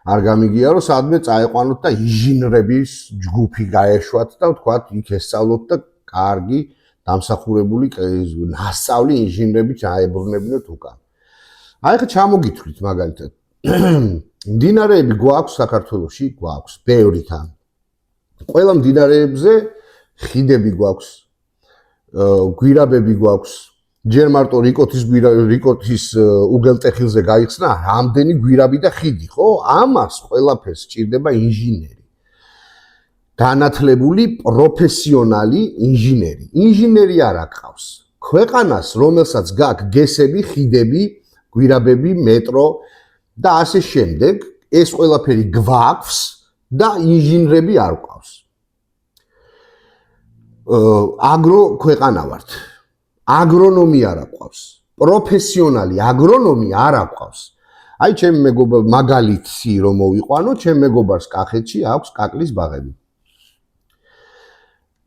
არ გამიგია რომ სადმე წაეყვანოთ და ინჟინრების ჯგუფი გაეშვათ და ვთქვათ იქ ესწავლოთ და კარგი დამსახურებული ნასწავლი ინჟინრები ჩაებრუნებინოთ უკან. აი ხა ჩამოგითვლით მაგალითად. მდინარეები გვაქვს საქართველოში, გვაქვს ბევრი თან. ყველა მდინარეებზე ხიდები გვაქვს, გვირაბები გვაქვს. ჯერ მარტო რიკოთის უგელტეხილზე გაიხსნა რამდენი გვირაბი და ხიდი, ხო? ამას ყველაფერს სჭირდება ინჟინერი. განათლებული პროფესიონალი ინჟინერი. ინჟინერი არ აკყავს. ქვეყანას, რომელსაც გაქვს გესები, ხიდები, გვირაბები, მეტრო და ასე შემდეგ, ეს ყველაფერი გვაქვს და ინჟინრები არ ყავს. აგრო ქვეყანა ვართ. აგრონომი არ აყვავს. პროფესიონალი აგრონომი არ აყვავს. აი ჩემ მეგობარ მაგალითი რომ მოვიყვანო, ჩემ მეგობარს კახეთში აქვს კაკლის ბაღები.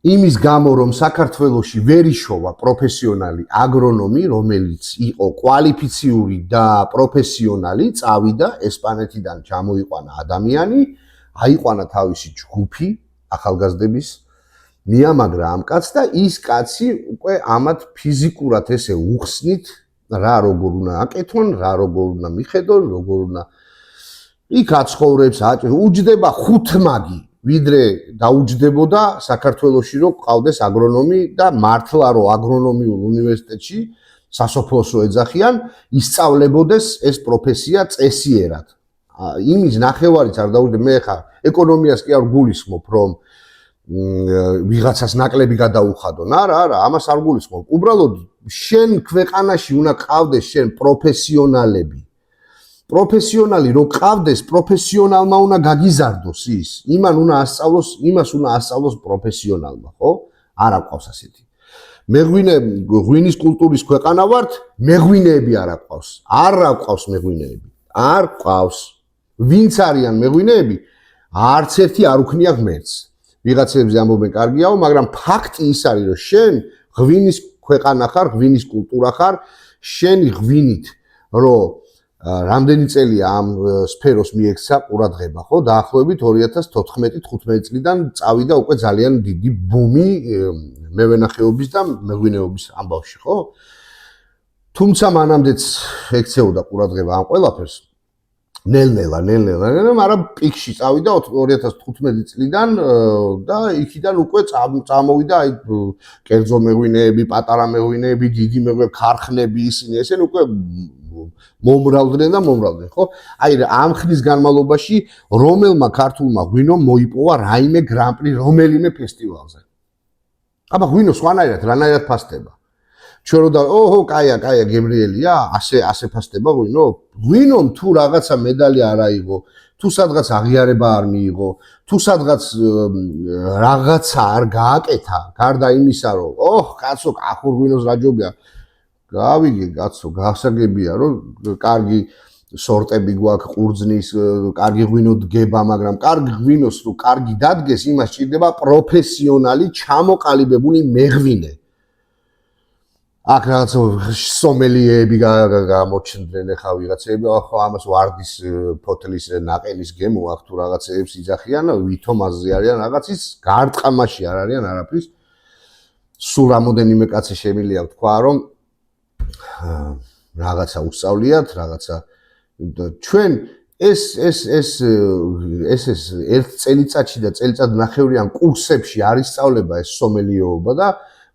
იმის გამო რომ საქართველოში ვერ იშოვა პროფესიონალი აგრონომი, რომელიც იყო კვალიფიციური და პროფესიონალი, წავიდა ესპანეთიდან ჩამოიყვანა ადამიანი, აიყვანა თავისი ჯგუფი ახალგაზრდების, მიამაგრა ამ კაცს და ის კაცი უკვე ამათ ფიზიკურად ესე უხსნით რა როგორ უნდა აკეთონ, რა როგორ უნდა მიხედონ, როგორ უნდა იქ აცხოვრებს, უჯდება 5 მაგი ვიდრე დაუჯდებოდა საქართველოში რომ ყავდეს აგრონომი და მართლა რომ აგრონომიულ უნივერსიტეტში სასოფლოსო ეძახიან ისწავლებოდეს ეს პროფესია წესიერად. იმის ნახევარიც არ დაუჯდე მე ხა ეკონომიას კი არ გულისხმობ რომ ვიღაცას ნაკლები გადაუხადონ. არა, ამას არ გულისხმობ. უბრალოდ შენ ქვეყანაში უნდა ყავდეს შენ პროფესიონალები. პროფესიონალი რო ყავდეს, პროფესიონალმა უნდა გაგიზარდოს ის. იმას უნდა ასწავლოს პროფესიონალმა, ხო? არა ყავს ასეთი. ღვინის კულტურის ქვეყანა ვართ, მეღვინეები არ ყავს. არ ყავს მეღვინეები. არ ყავს. ვინც არიან მეღვინეები, არც ერთი არ უქნია ღმერთს. ვიღაცებზე ამბობენ კარგიაო, მაგრამ ფაქტი ის არის, რომ შენ ღვინის ქვეყანა ხარ, ღვინის კულტურა ხარ, შენი ღვინით, რომ რამდენი წელია ამ სფეროს მიექცა ყურადღება, ხო? დაახლოებით 2014-15 წლიდან წავიდა უკვე ძალიან დიდი ბუმი მევენახეობის და მეღვინეობის ამბავში, ხო? თუმცა მანამდეც ექცეოდა ყურადღება ამ ყველაფერს. ნელ-ნელა, მაგრამ პიკში წავიდა 2015 წლიდან და იქიდან უკვე წამოვიდა აი კერძო მეღვინეები, პატარა მეღვინეები, დიდი მეღვინეები, ქარხნები ისინი, ესენ უკვე მომრავლდნენ, ხო? აი ამ ხნის განმავლობაში რომელმა ქართულმა ღვინომ მოიპოვა რაიმე გრან-პრი რომელიმე ფესტივალზე. აბა ღვინო სხვანაირად, რანაირად ფასდება. ჩვენ რო და ოჰო, კაია, გემრიელია, ასე ფასდება ღვინო? ღვინომ თუ რაღაცა მედალი არ აიღო, თუ სადღაც აღიარება არ მიიღო, თუ სადღაც რაღაცა არ გააკეთა, გარდა იმისა, რომ კაცო, კახურ ღვინოს რა ჯობია, გავიგე კაცო, გასაგებია, რომ კარგი სორტები გვაქვს, ყურძნის, კარგი ღვინო დგება, მაგრამ კარგი ღვინოს რო კარგი დადგეს, იმას ჭირდება პროფესიონალი, ჩამოყალიბებული მეღვინე. აქ რაღაც სომელიეები გამოჩნდნენ ხა ვიღაცები, ხო ამას ვარდის ფოთლის ნაყენის გემო აქ თუ რაღაცეებს იძახიან, ვითომ აზზე არიან რაღაცის, გარტყამაში არ არიან არაფრის. სულ რამოდენიმე კაცი შემილია ვთქვა, რომ რაღაცა უსწავლიათ, რაღაცა ჩვენ ეს ერთ წელიწადში და წელიწად ნახევრიან კურსებში არის სწავლება ეს სომელიეობა და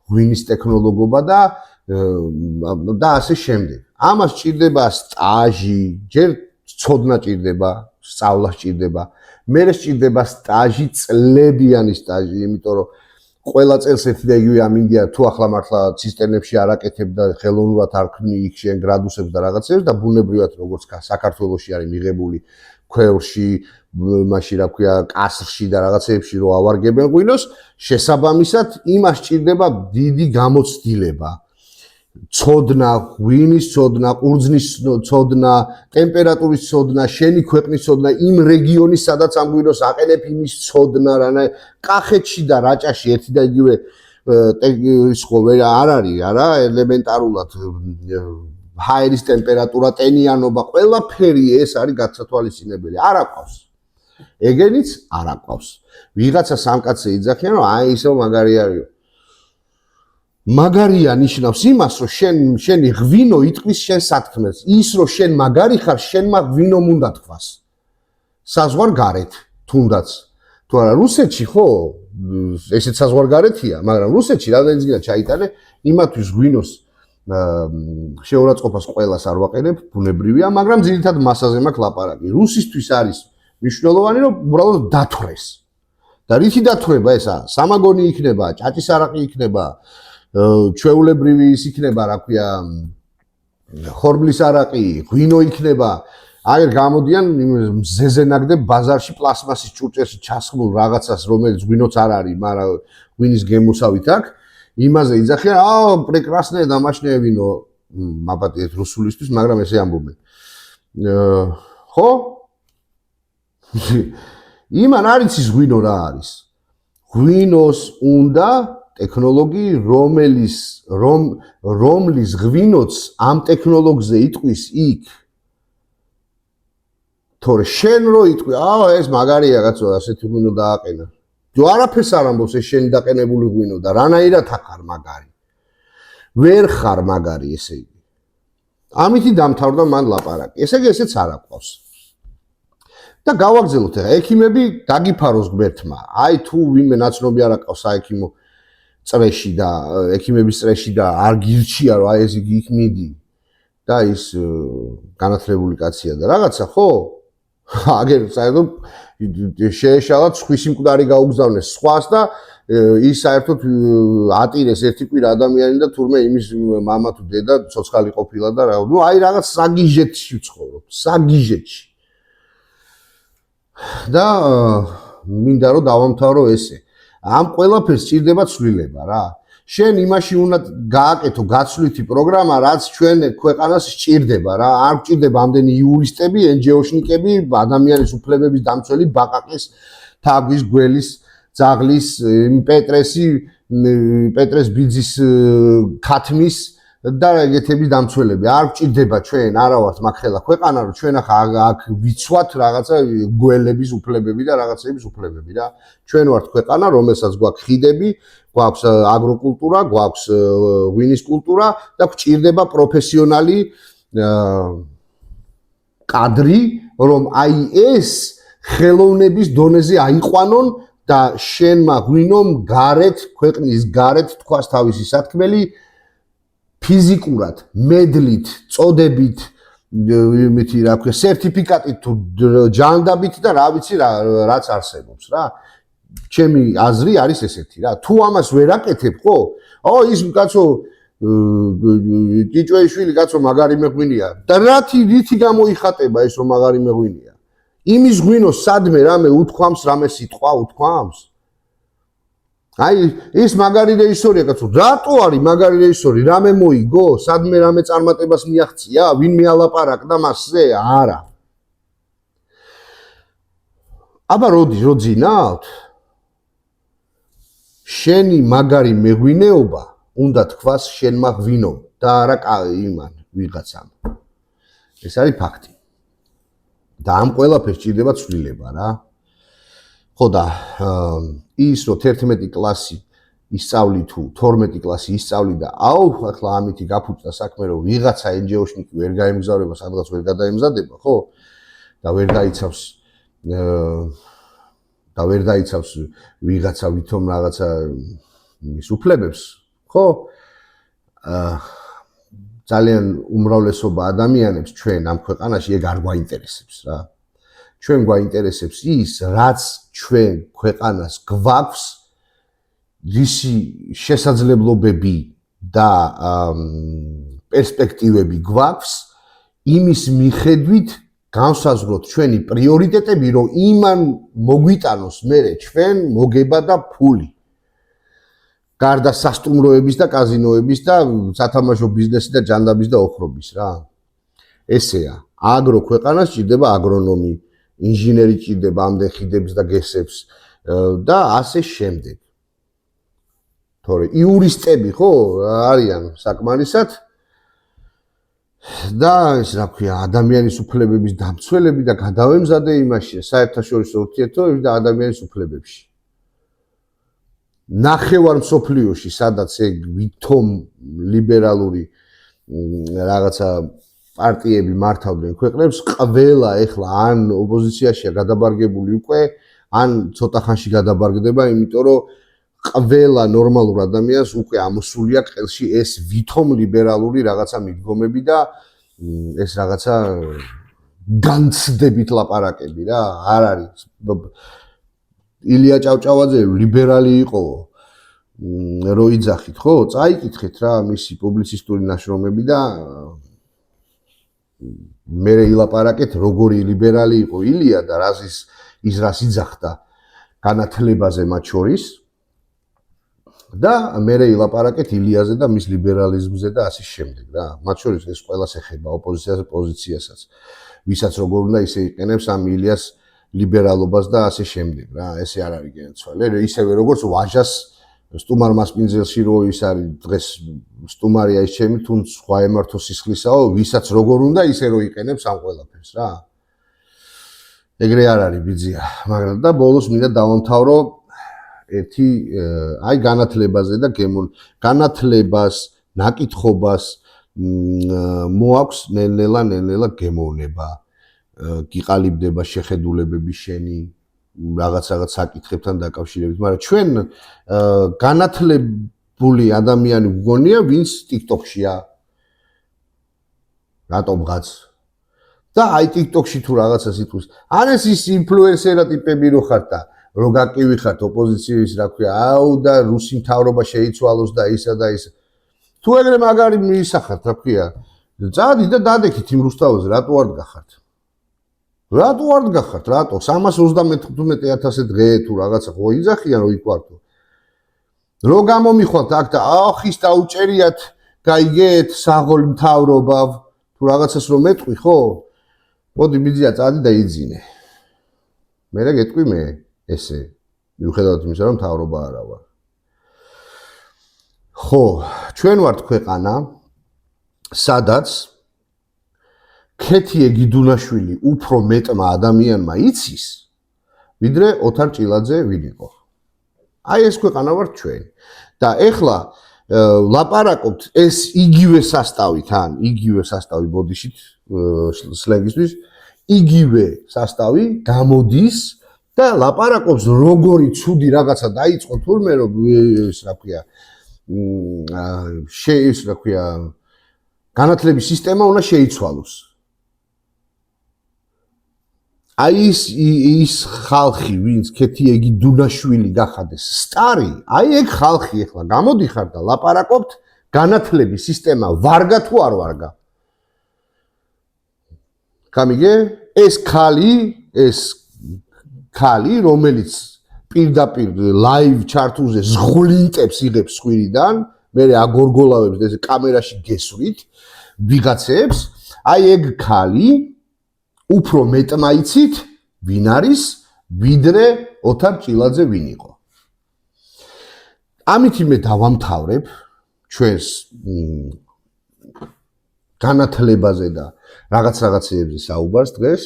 ღვინის ტექნოლოგობა და ასე შემდეგ. ამას ჭირდება სტაჟი, ჯერ ცოდნა ჭირდება, სწავლა ჭირდება, მერე ჭირდება სტაჟი, წლებიანი სტაჟი, იმიტომ რომ ყველა წელს ერთი და იგივე ამინდია თუ ახლა მართლა ცისტერნებში არ აკეთებ და ხელოვნურად არ ქმნი იქ შენ გრადუსებს და რაღაცებს და ბუნებრივად როგორც საქართველოში არის მიღებული ქვევრში, მაშინ რა ქვია, კასრში და რაღაცეებში რო ავარგებენ ღვინოს, შესაბამისად იმას ჭირდება დიდი გამოცდილება. ცოდნა, ღვინის ცოდნა, ყურძნის ცოდნა, ტემპერატურის ცოდნა, შენი ქვეყნის ცოდნა, იმ რეგიონის სადაც ამ ღვინოს აყენებ იმის ცოდნა, კახეთში და რაჭაში ერთი და იგივე ის ხო არ არის, არა, ელემენტარულად ჰაერის ტემპერატურა, ტენიანობა, ყველაფერი ეს არის გასათვალისწინებელი. არ აყავს. ეგენიც არ აყავს. ვიღაცა სამკაცე იძახიან, რომ აი ისევ მაგარი არის. მაგარია ნიშნავს იმას, რომ შენი ღვინო იტყვის შენ სათქმელს. ის რომ შენ მაგარი ხარ, შენმა ღვინომ უნდა თქვას. საზღვარგარეთ თუნდაც. თუ არა რუსეთში ხო, ესეც საზღვარგარეთია, მაგრამ რუსეთში რამდენიც გინდა ჩაიტანე, იმათვის ღვინოს შეურაცხყოფას ყველას არ ვაყენებ, ბუნებრივია, მაგრამ ძირითადად მასაზე მაქვს ლაპარაკი. რუსისთვის არის მნიშვნელოვანი, რომ უბრალოდ დათვრეს. და რითი დათვრება ესა? სამაგონი იქნება, ჭაჭის არაყი იქნება, ჩვეულებრივი ის იქნება, რა ქვია, ხორბლის არაყი, ღვინო იქნება. აი გამოდიან ზეზენაგდებ ბაზარში პლასმასის ჭურჭელში ჩასხმულ რაღაცას, რომელიც ღვინოც არ არის, მაგრამ ღვინის გემოსავით აქვს. იმაზე იძახიან, პრეკრასნე დამაშნე ვინო, მაბატიეთ რუსულისთვის, მაგრამ ესე ამბობენ. ხო? იმან არ იცის ღვინო რა არის. ღვინოს უნდა ტექნოლოგი, რომლის ღვინოც ამ ტექნოლოგიაზე იტყვის იქ. თორე შენ რო იტყვი, ეს მაგარია კაცო, ასეთი ღვინო დააყენა. თუ არაფერს არ ამბობს ეს შენი დაყენებული ღვინო და რანაირად ახარ მაგარი. ვერ ხარ მაგარი, ესე იგი. ამითი დამთავრდა მან ლაპარაკი. ესე იგი ესეც არ აყვავს. და გავაგზავნოთ ახლა ექიმები დაგიფაროს ღმერთმა. აი თუ ვინმე ნაცნობი არ აყავს საექიმო წრეში და ექიმების წრეში და არ გირჩია რომ აი ეს იგი იქ მიდი და ის განათლებული კაცია და რაღაცა ხო? აგერ საერთოდ შეეშალა ცხვის მკვდარი გაუგზავნეს სხვას და ის საერთოდ ატირეს ერთი კვირა ადამიანი და თურმე იმის მამა თუ დედა ცოცხალი ყოფილა და რა. ნუ აი რაღაც საგიჟეთში ვცხოვრობ, საგიჟეთში. და მინდა რომ დავამთავრო ესე. ამ ყველაფერს სჭირდება ცვლილება რა. შენ იმაში უნდა გააკეთო გაცვლითი პროგრამა, რაც ჩვენ ქვეყანას სჭირდება რა. არ გჭირდება ამდენი იურისტები, NGO-შნიკები, ადამიანის უფლებების დამცველი, ბაყაყის, თაგვის, გველის, ძაღლის, პეტრეს ბიძის ქათმის და ეგეთების დამცველები. არ გჭირდება ჩვენ არა ვართ მაგხელა ქვეყანა, რომ ჩვენ ახლა აქ ვიცვათ რაღაცა გველების უფლებები და რაღაცების უფლებები რა. ჩვენ ვართ ქვეყანა, რომელსაც გვაქვს ხიდები, გვაქვს აგროკულტურა, გვაქვს ღვინის კულტურა და გჭირდება პროფესიონალი კადრი, რომ აი ეს ხელოვნების დონეზე აიყვანონ და შენმა ღვინომ გარეთ, ქვეყნის გარეთ თქვას თავისი სათქმელი ფიზიკურად, მედლით, წოდებით, იმითი რა ქვია, სერტიფიკატით თუ ჯანდაბით და რა ვიცი რაც არსებობს რა. ჩემი აზრი არის ესეთი რა. თუ ამას ვერ აკეთებ, ხო? ის კაცო ჭიჭვეიშვილი კაცო მაგარი მეღვინია. და რითი გამოიხატება ეს რომ მაგარი მეღვინია? იმის ღვინოს სადმე რამე უთქვამს, რამე სიტყვა უთქვამს? აი ის მაგარი რეჟისორია კაცო, რატო არის მაგარი რეჟისორი? რამე მოიგო? სადმე რამე წარმატებას მიაღწია? ვინმე ალაპარაკდა მასზე? არა. აბა როძინავთ? შენი მაგარი მეღვინეობა უნდა თქვას შენმა ღვინომ და არა იმან ვიღაცამ. ეს არის ფაქტი. და ამ ყველაფერს სჭირდება ცვლილება რა. ხო და ის რომ 11 კლასი ისწავლი თუ 12 კლასი ისწავლი და ახლა ამითი გაფუჭდა საქმე რომ ვიღაცა NGO-შნიკი ვერ გაემგზავრება, სადღაც ვერ გადაემზადება, ხო? და ვერ დაიცავს ვიღაცა ვითომ რაღაცა ის უფლებებს, ხო? ძალიან უმრავლესობა ადამიანებს ჩვენ ამ ქვეყანაში ეგ არ გვაინტერესებს რა. ჩვენ გვაინტერესებს ის, რაც ჩვენ ქვეყანას გვაქვს, რისი შესაძლებლობები და პერსპექტივები გვაქვს, იმის მიხედვით განსაზღვროთ ჩვენი პრიორიტეტები, რომ იმან მოგვიტანოს მერე ჩვენ მოგება და ფული. გარდა სასტუმროების და კაზინოების და სათამაშო ბიზნესი და ჯანდაბის და ოხრობის რა. ესეა. აგრო ქვეყანას სჭირდება აგრონომი, ინჟინერი სჭირდება ამდენ ხიდებს და გესებს და ასე შემდეგ. თორე იურისტები ხო არიან საკმარისად და ეს რა ქვია ადამიანის უფლებების დამცველები და გადავემზადე იმაში საერთაშორისო ურთიერთობებში და ადამიანის უფლებებში. ნახევარ მსოფლიოში, სადაც ეგ ვითომ ლიბერალური რაღაცა პარტიები მართავდნენ ქვეყნებს, ყველა ეხლა ან ოპოზიციაშია გადაბარგებული უკვე, ან ცოტა ხანში გადაბარგდება, იმიტომ რომ ყველა ნორმალურ ადამიანს უკვე ამოსული აქვს ყელში ეს ვითომ ლიბერალური რაღაცა მიდგომები და ეს რაღაცა განცდებით ლაპარაკები რა, არ არის. ილია ჭავჭავაძე ლიბერალი იყო რო იძახით, ხო? წაიკითხეთ რა მისი პუბლიცისტური ნაშრომები და მე ილაპარაკეთ როგორი ლიბერალი იყო ილია და რას იძახდა განათლებაზე მათ შორის და მე ილაპარაკეთ ილიაზე და მის ლიბერალიზმზე და ასე შემდეგ რა. მათ შორის ეს ყველას ეხება ოპოზიციას, პოზიციასაც. ვისაც როგორ უნდა ისე იყენებს ამ ილიას ლიბერალობას და ასე შემდეგ რა, ესე არ არის გენცვალე, ისევე როგორც ვაჟას სტუმარ მასპინძელში რო ის არის დღეს სტუმარია ის ჩემი თუნდაც სხვა ემართო სისხლისაო, ვისაც როგორ უნდა ისე რო იყენებს ამ ყველაფერს რა. ეგრე არ არის ბიძია, მაგრამ და ბოლოს მინდა დავამთავრო ერთი აი განათლებაზე და განათლებას, ნაკითხობას მოაქვს ნელ-ნელა გემოვნება, გიყალიბდება შეხედულებები შენი რაღაც საკითხებთან დაკავშირებით, მაგრამ ჩვენ განათლებული ადამიანი ვგონია, ვინც TikTok-შია. რატომღაც და აი TikTok-ში თუ რაღაცა სიტყვის, ან ეს ის ინფლუენსერა ტიპები რო ხართ და რო გაკივი ხართ ოპოზიციის, რა ქვია, აუ და რუსი მთავრობა შეიცვალოს და ისა და ის. თუ ეგრე მაგარი მიისახართ, რა ქვია, წადი და დადექით იმ რუსთავაზე, რატო არ დგახართ? რატო არ დგახართ? რატო? 315,000 დღე თუ რაღაცა ხო იძახიან რო იყვართო. რო გამომიხვალთ აქ და ახის დაუჭერიათ, გაიგეთ საღოლ მთავრობა თუ რაღაცას რომ მეტყვი, ხო? მოდი ბიძია წადი და იძინე. მერე გეტყვი მე ესე, მიუხედავად იმისა, რომ მთავრობა არა ვარ. ხო, ჩვენ ვართ ქვეყანა, სადაც ქეთიე გიდუნაშვილი უფრო მეტმა ადამიანმა იცის, ვიდრე ოთარ ჭილაძე ვინ იყო. აი ეს ქვეყანა ვართ ჩვენ. და ეხლა ლაპარაკობთ ეს იგივე სასტავით, ან იგივე სასტავი ბოდიშით სლენგისთვის, იგივე სასტავი გამოდის და ლაპარაკობს როგორი ცუდი რაღაცა დაიწყო თურმე რომ ეს რა ქვია რა ქვია განათლების სისტემა უნდა შეიცვალოს. აი ის ხალხი, ვინც ქეთიეგი დუნაშვილი გახადეს სტარი, აი ეგ ხალხი ეხლა გამოდიხარ და ლაპარაკობთ განათლების სისტემა ვარგა თუ არ ვარგა. გამიგე? ეს ქალი, რომელიც პირდაპირ ლაივ ჩართულზე ზღვლინტებს იღებს სხვირიდან, მერე აგორგოლავებს და ეს კამერაში გესვრით ვიღაცებს, აი ეგ ქალი უფრო მეტმა იცით ვინ არის, ვიდრე ოთარ ჭილაძე ვინ იყო. ამით მე დავამთავრებ ჩვენს განათლებაზე და რაღაცეებზე საუბარს დღეს.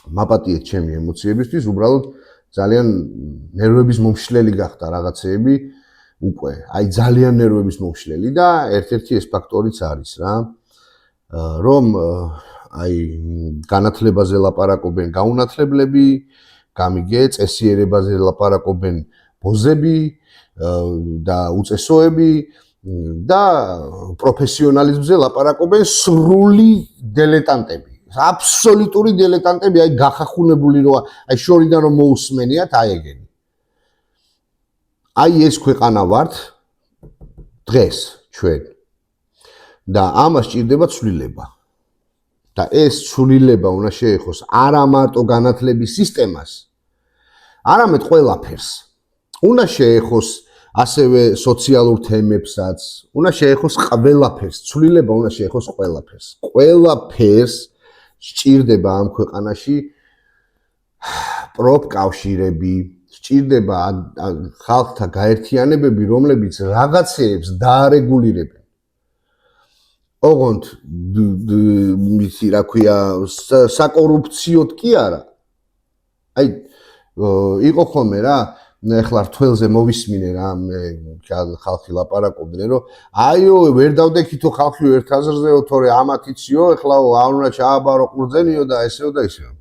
მაპატიეთ ჩემი ემოციებისთვის, უბრალოდ ძალიან ნერვების მომშლელი გახდა რაღაცეები უკვე. აი ძალიან ნერვების მომშლელი და ერთ-ერთი ეს ფაქტორიც არის რა, რომ აი განათლებაზე ლაპარაკობენ გაუნათლებლები, გამიგე, წესიერებაზე ლაპარაკობენ ბოზები და უწესოები და პროფესიონალიზმზე ლაპარაკობენ სრული დილეტანტები. აბსოლუტური დილეტანტები, აი გახახუნებული რო აი შორიდან რომ მოусმენიათ, აი ეგენი. აი ეს ქვეყანა ვართ დღეს ჩვენ. და ამას ჭირდება ცვლილება. და ეს ცვლილება უნდა შეეხოს არა მარტო განათლების სისტემას, არამედ ყველაფერს. უნდა შეეხოს ასევე სოციალურ თემებსაც, უნდა შეეხოს ყველაფერს, ცვლილება უნდა შეეხოს ყველაფერს. ყველაფერს სჭირდება ამ ქვეყანაში პროფკავშირები, სჭირდება ხალხთა გაერთიანებები, რომლებიც რაღაცეებს დაარეგულირებენ. ოღონდ მითი რა ქვია საკორუფციოდ კი არა. აი იყო ხოლმე რა, ეხლა რთველზე მოვისმინე რა, ხალხი ლაპარაკობდნენ, რომ აიო ვერ დავდექითო ხალხი ერთ აზრზეო, თორე ამათიციო, ეხლაო არ უნდა ჩააბარო ყურძენიო და ესეო და ისეო.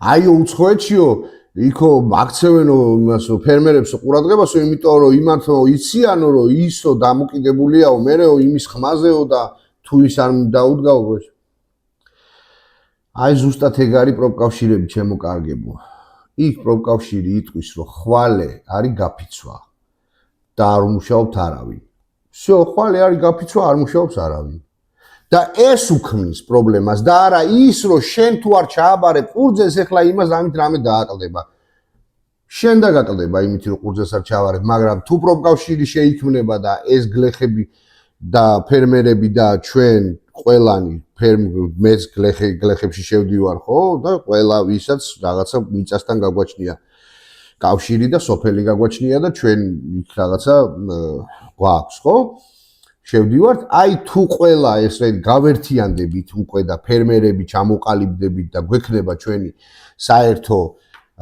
აიო უცხოეთშიო იქო აქცევენო იმასო ფერმერებსო ყურადღებასო, იმიტომ რომ იმათო იციანო რომ ისო დამოკიდებულია მერეო იმის ხმაზეო და თუ ის არ დაუდგაო. აი ზუსტად ეგ არის პროფკავშირები ჩემო კარგებო. იქ პროფკავშირი იტყვის რომ ხვალე არის გაფიცვა და არ მუშაობთ არავინ. всё, ხვალე არის გაფიცვა, არ მუშაობს არავინ. და ეს უქმნის პრობლემას და არა ის რომ შენ თუ არ ჩააბარებ ყურძენს, ეხლა იმას ამით რამე დააკლდება. შენ დაგაკლდება იმით რომ ყურძენს არ ჩააბარებ, მაგრამ თუ პროფკავშირი შეიქმნება და ეს გლეხები და ფერმერები და ჩვენ ყველანი მეც გლეხებში შევდივარ ხო და ყველა ვისაც რაღაცა მიწასთან გაგვაჩნია კავშირი და სოფელი გაგვაჩნია და ჩვენ იქ რაღაცა გვაქვს ხო შევდივართ აი თუ ყველა ესე გავერთიანდებით უკვე და ფერმერები ჩამოყალიბდებით და გვექნება ჩვენი საერთო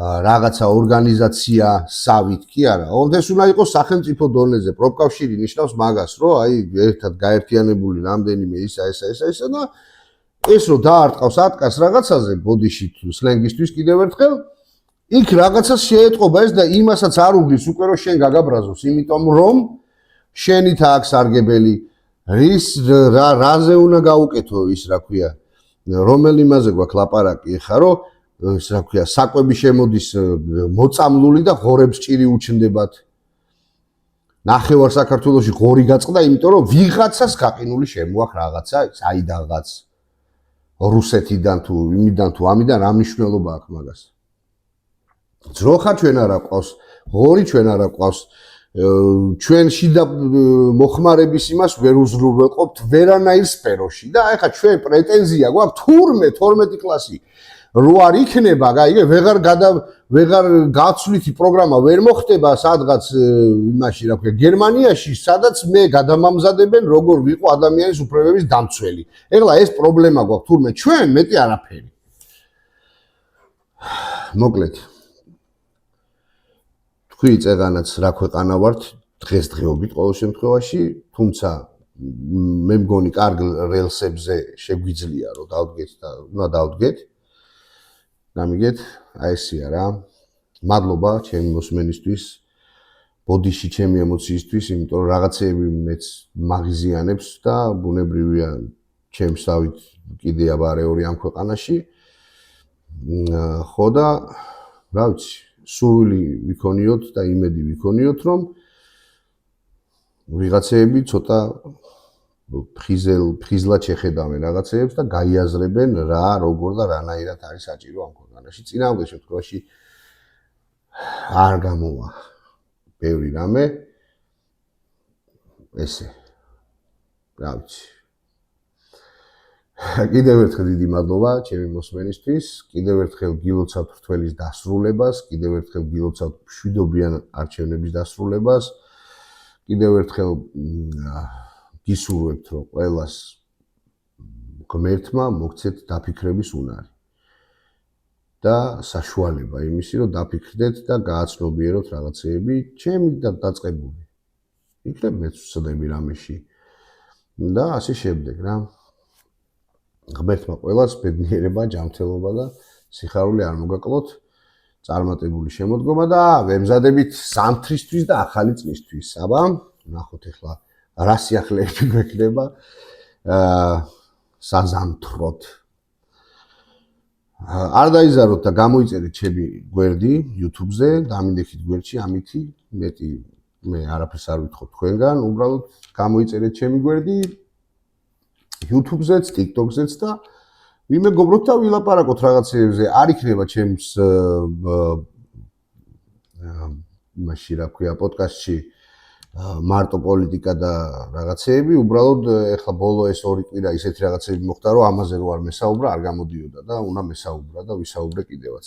რაღაცა ორგანიზაცია სავით კი არა ოღონდ ეს უნდა იყოს სახელმწიფო დონეზე პროფკავშირი ნიშნავს მაგას რომ აი ერთად გაერთიანებული რამდენიმე ისა და ეს რომ დაარტყავს ატკას რაღაცაზე ბოდიში სლენგისთვის კიდევ ერთხელ იქ რაღაცას შეეტყობა ეს და იმასაც არ უგლის უკვე რომ შენ გაგაბრაზოს იმიტომ რომ შენით აქვს სარგებელი რის რაზე უნდა გაუკეთო ის რა ქვია რომელ იმაზე გვაქვს ლაპარაკი ხა რომ ის რა ქვია საკვები შემოდის მოწამლული და ღორებს ჭირი უჩნდებათ ნახევარ საქართველოში ღორი გაწყდა იმიტომ რომ ვიღაცას გაყინული შემოაქვს რაღაცა საიდანღაც რუსეთიდან თუ იმიდან თუ ამიდან რა მნიშვნელობა აქვს მაგას ძროხა ჩვენ არა ყავს ღორი ჩვენ არა ყავს ჩვენ შიდა მოხმარების იმას ვერ უზრუნველყოფთ ვერანაირ სფეროში და ეხლა ჩვენ პრეტენზია გვაქვს თურმე 12 კლასი რო არ იქნება, გაიგე, ვეღარ გაცვლითი პროგრამა ვერ მოხდება სადღაც იმაში, რა ქვია, გერმანიაში, სადაც მე გადამამზადებენ როგორ ვიყო ადამიანის უფლებების დამცველი. ეხლა ეს პრობლემა გვაქვს თურმე ჩვენ მეტი არაფერი. მოკლედ. თქვი წეგანაც რა ქვეყანა ვართ დღესდღეობით ყოველ შემთხვევაში, თუმცა მე მგონი კარგ რელსებზე შეგვიძლია რომ დავდგეთ და უნდა დავდგეთ. გამიგეთ, აი ესია რა. მადლობა ჩემი მოსმენისთვის, ბოდიში ჩემი ემოციისთვის, იმიტომ რომ რაღაცეები მეც მაგიზიანებს და ბუნებრივია ჩემსავით კიდე აბარეორი ამ ქვეყანაში. ხო და რა ვიცი, სურვილი ვიქონიოთ და იმედი ვიქონიოთ, რომ ვიღაცეები ცოტა ფხიზლად შეხედავენ რაღაცეებს და გაიაზრებენ რა, როგორ და რანაირად არის საჭირო ამ ქვეყანაში. წინააღმდეგ შემთხვევაში არ გამოვა ბევრი რამე. ესე. რა ვიცი. კიდევ ერთხელ დიდი მადლობა ჩემი მოსმენისთვის. კიდევ ერთხელ გილოცავთ რთველის დასრულებას, კიდევ ერთხელ გილოცავთ მშვიდობიან არჩევნების დასრულებას. კიდევ ერთხელ გისურვებთ რომ ყველას ღმერთმა მოგცეთ დაფიქრების უნარი და საშუალება იმისი რომ დაფიქრდეთ და გააცნობიეროთ რაღაცეები ჩემი და დაწყებული იქნებ მეც ვცდები რამეში და ასე შემდეგ რა ღმერთმა ყველას ბედნიერება ჯანმრთელობა და სიხარული არ მოგაკლოთ წარმატებული შემოდგომა და ვემზადებით სამთრისთვის და ახალი წლისთვის აბა ნახოთ ახლა რა სიახლეები გვექნება საზამთროთ. არ დაიზაროთ და გამოიწერეთ ჩემი გვერდი YouTube-ზე, დამინდექით გვერდში, ამითი მეტი მე არაფერს არ ვითხოვ თქვენგან, უბრალოდ გამოიწერეთ ჩემი გვერდი YouTube-ზეც, TikTok-ზეც და ვიმეგობროთ და ვილაპარაკოთ რაღაცებზე. არ იქნება ჩემს მაშინ რა ქვია პოდკასტში მარტო პოლიტიკა და რაღაცეები, უბრალოდ ეხლა ბოლო ეს 2 კვირა ისეთი რაღაცეები მოხდა, რომ ამაზე რო არ მესაუბრა, არ გამოდიოდა და უნდა მესაუბრა და ვისაუბრე კიდევაც.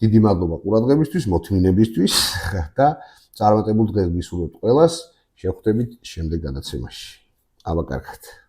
დიდი მადლობა ყურადღებისთვის, მოთმინებისთვის და წარმატებულ დღეს გისურვებთ ყველას. შევხვდებით შემდეგ გადაცემაში. აბა კარგად.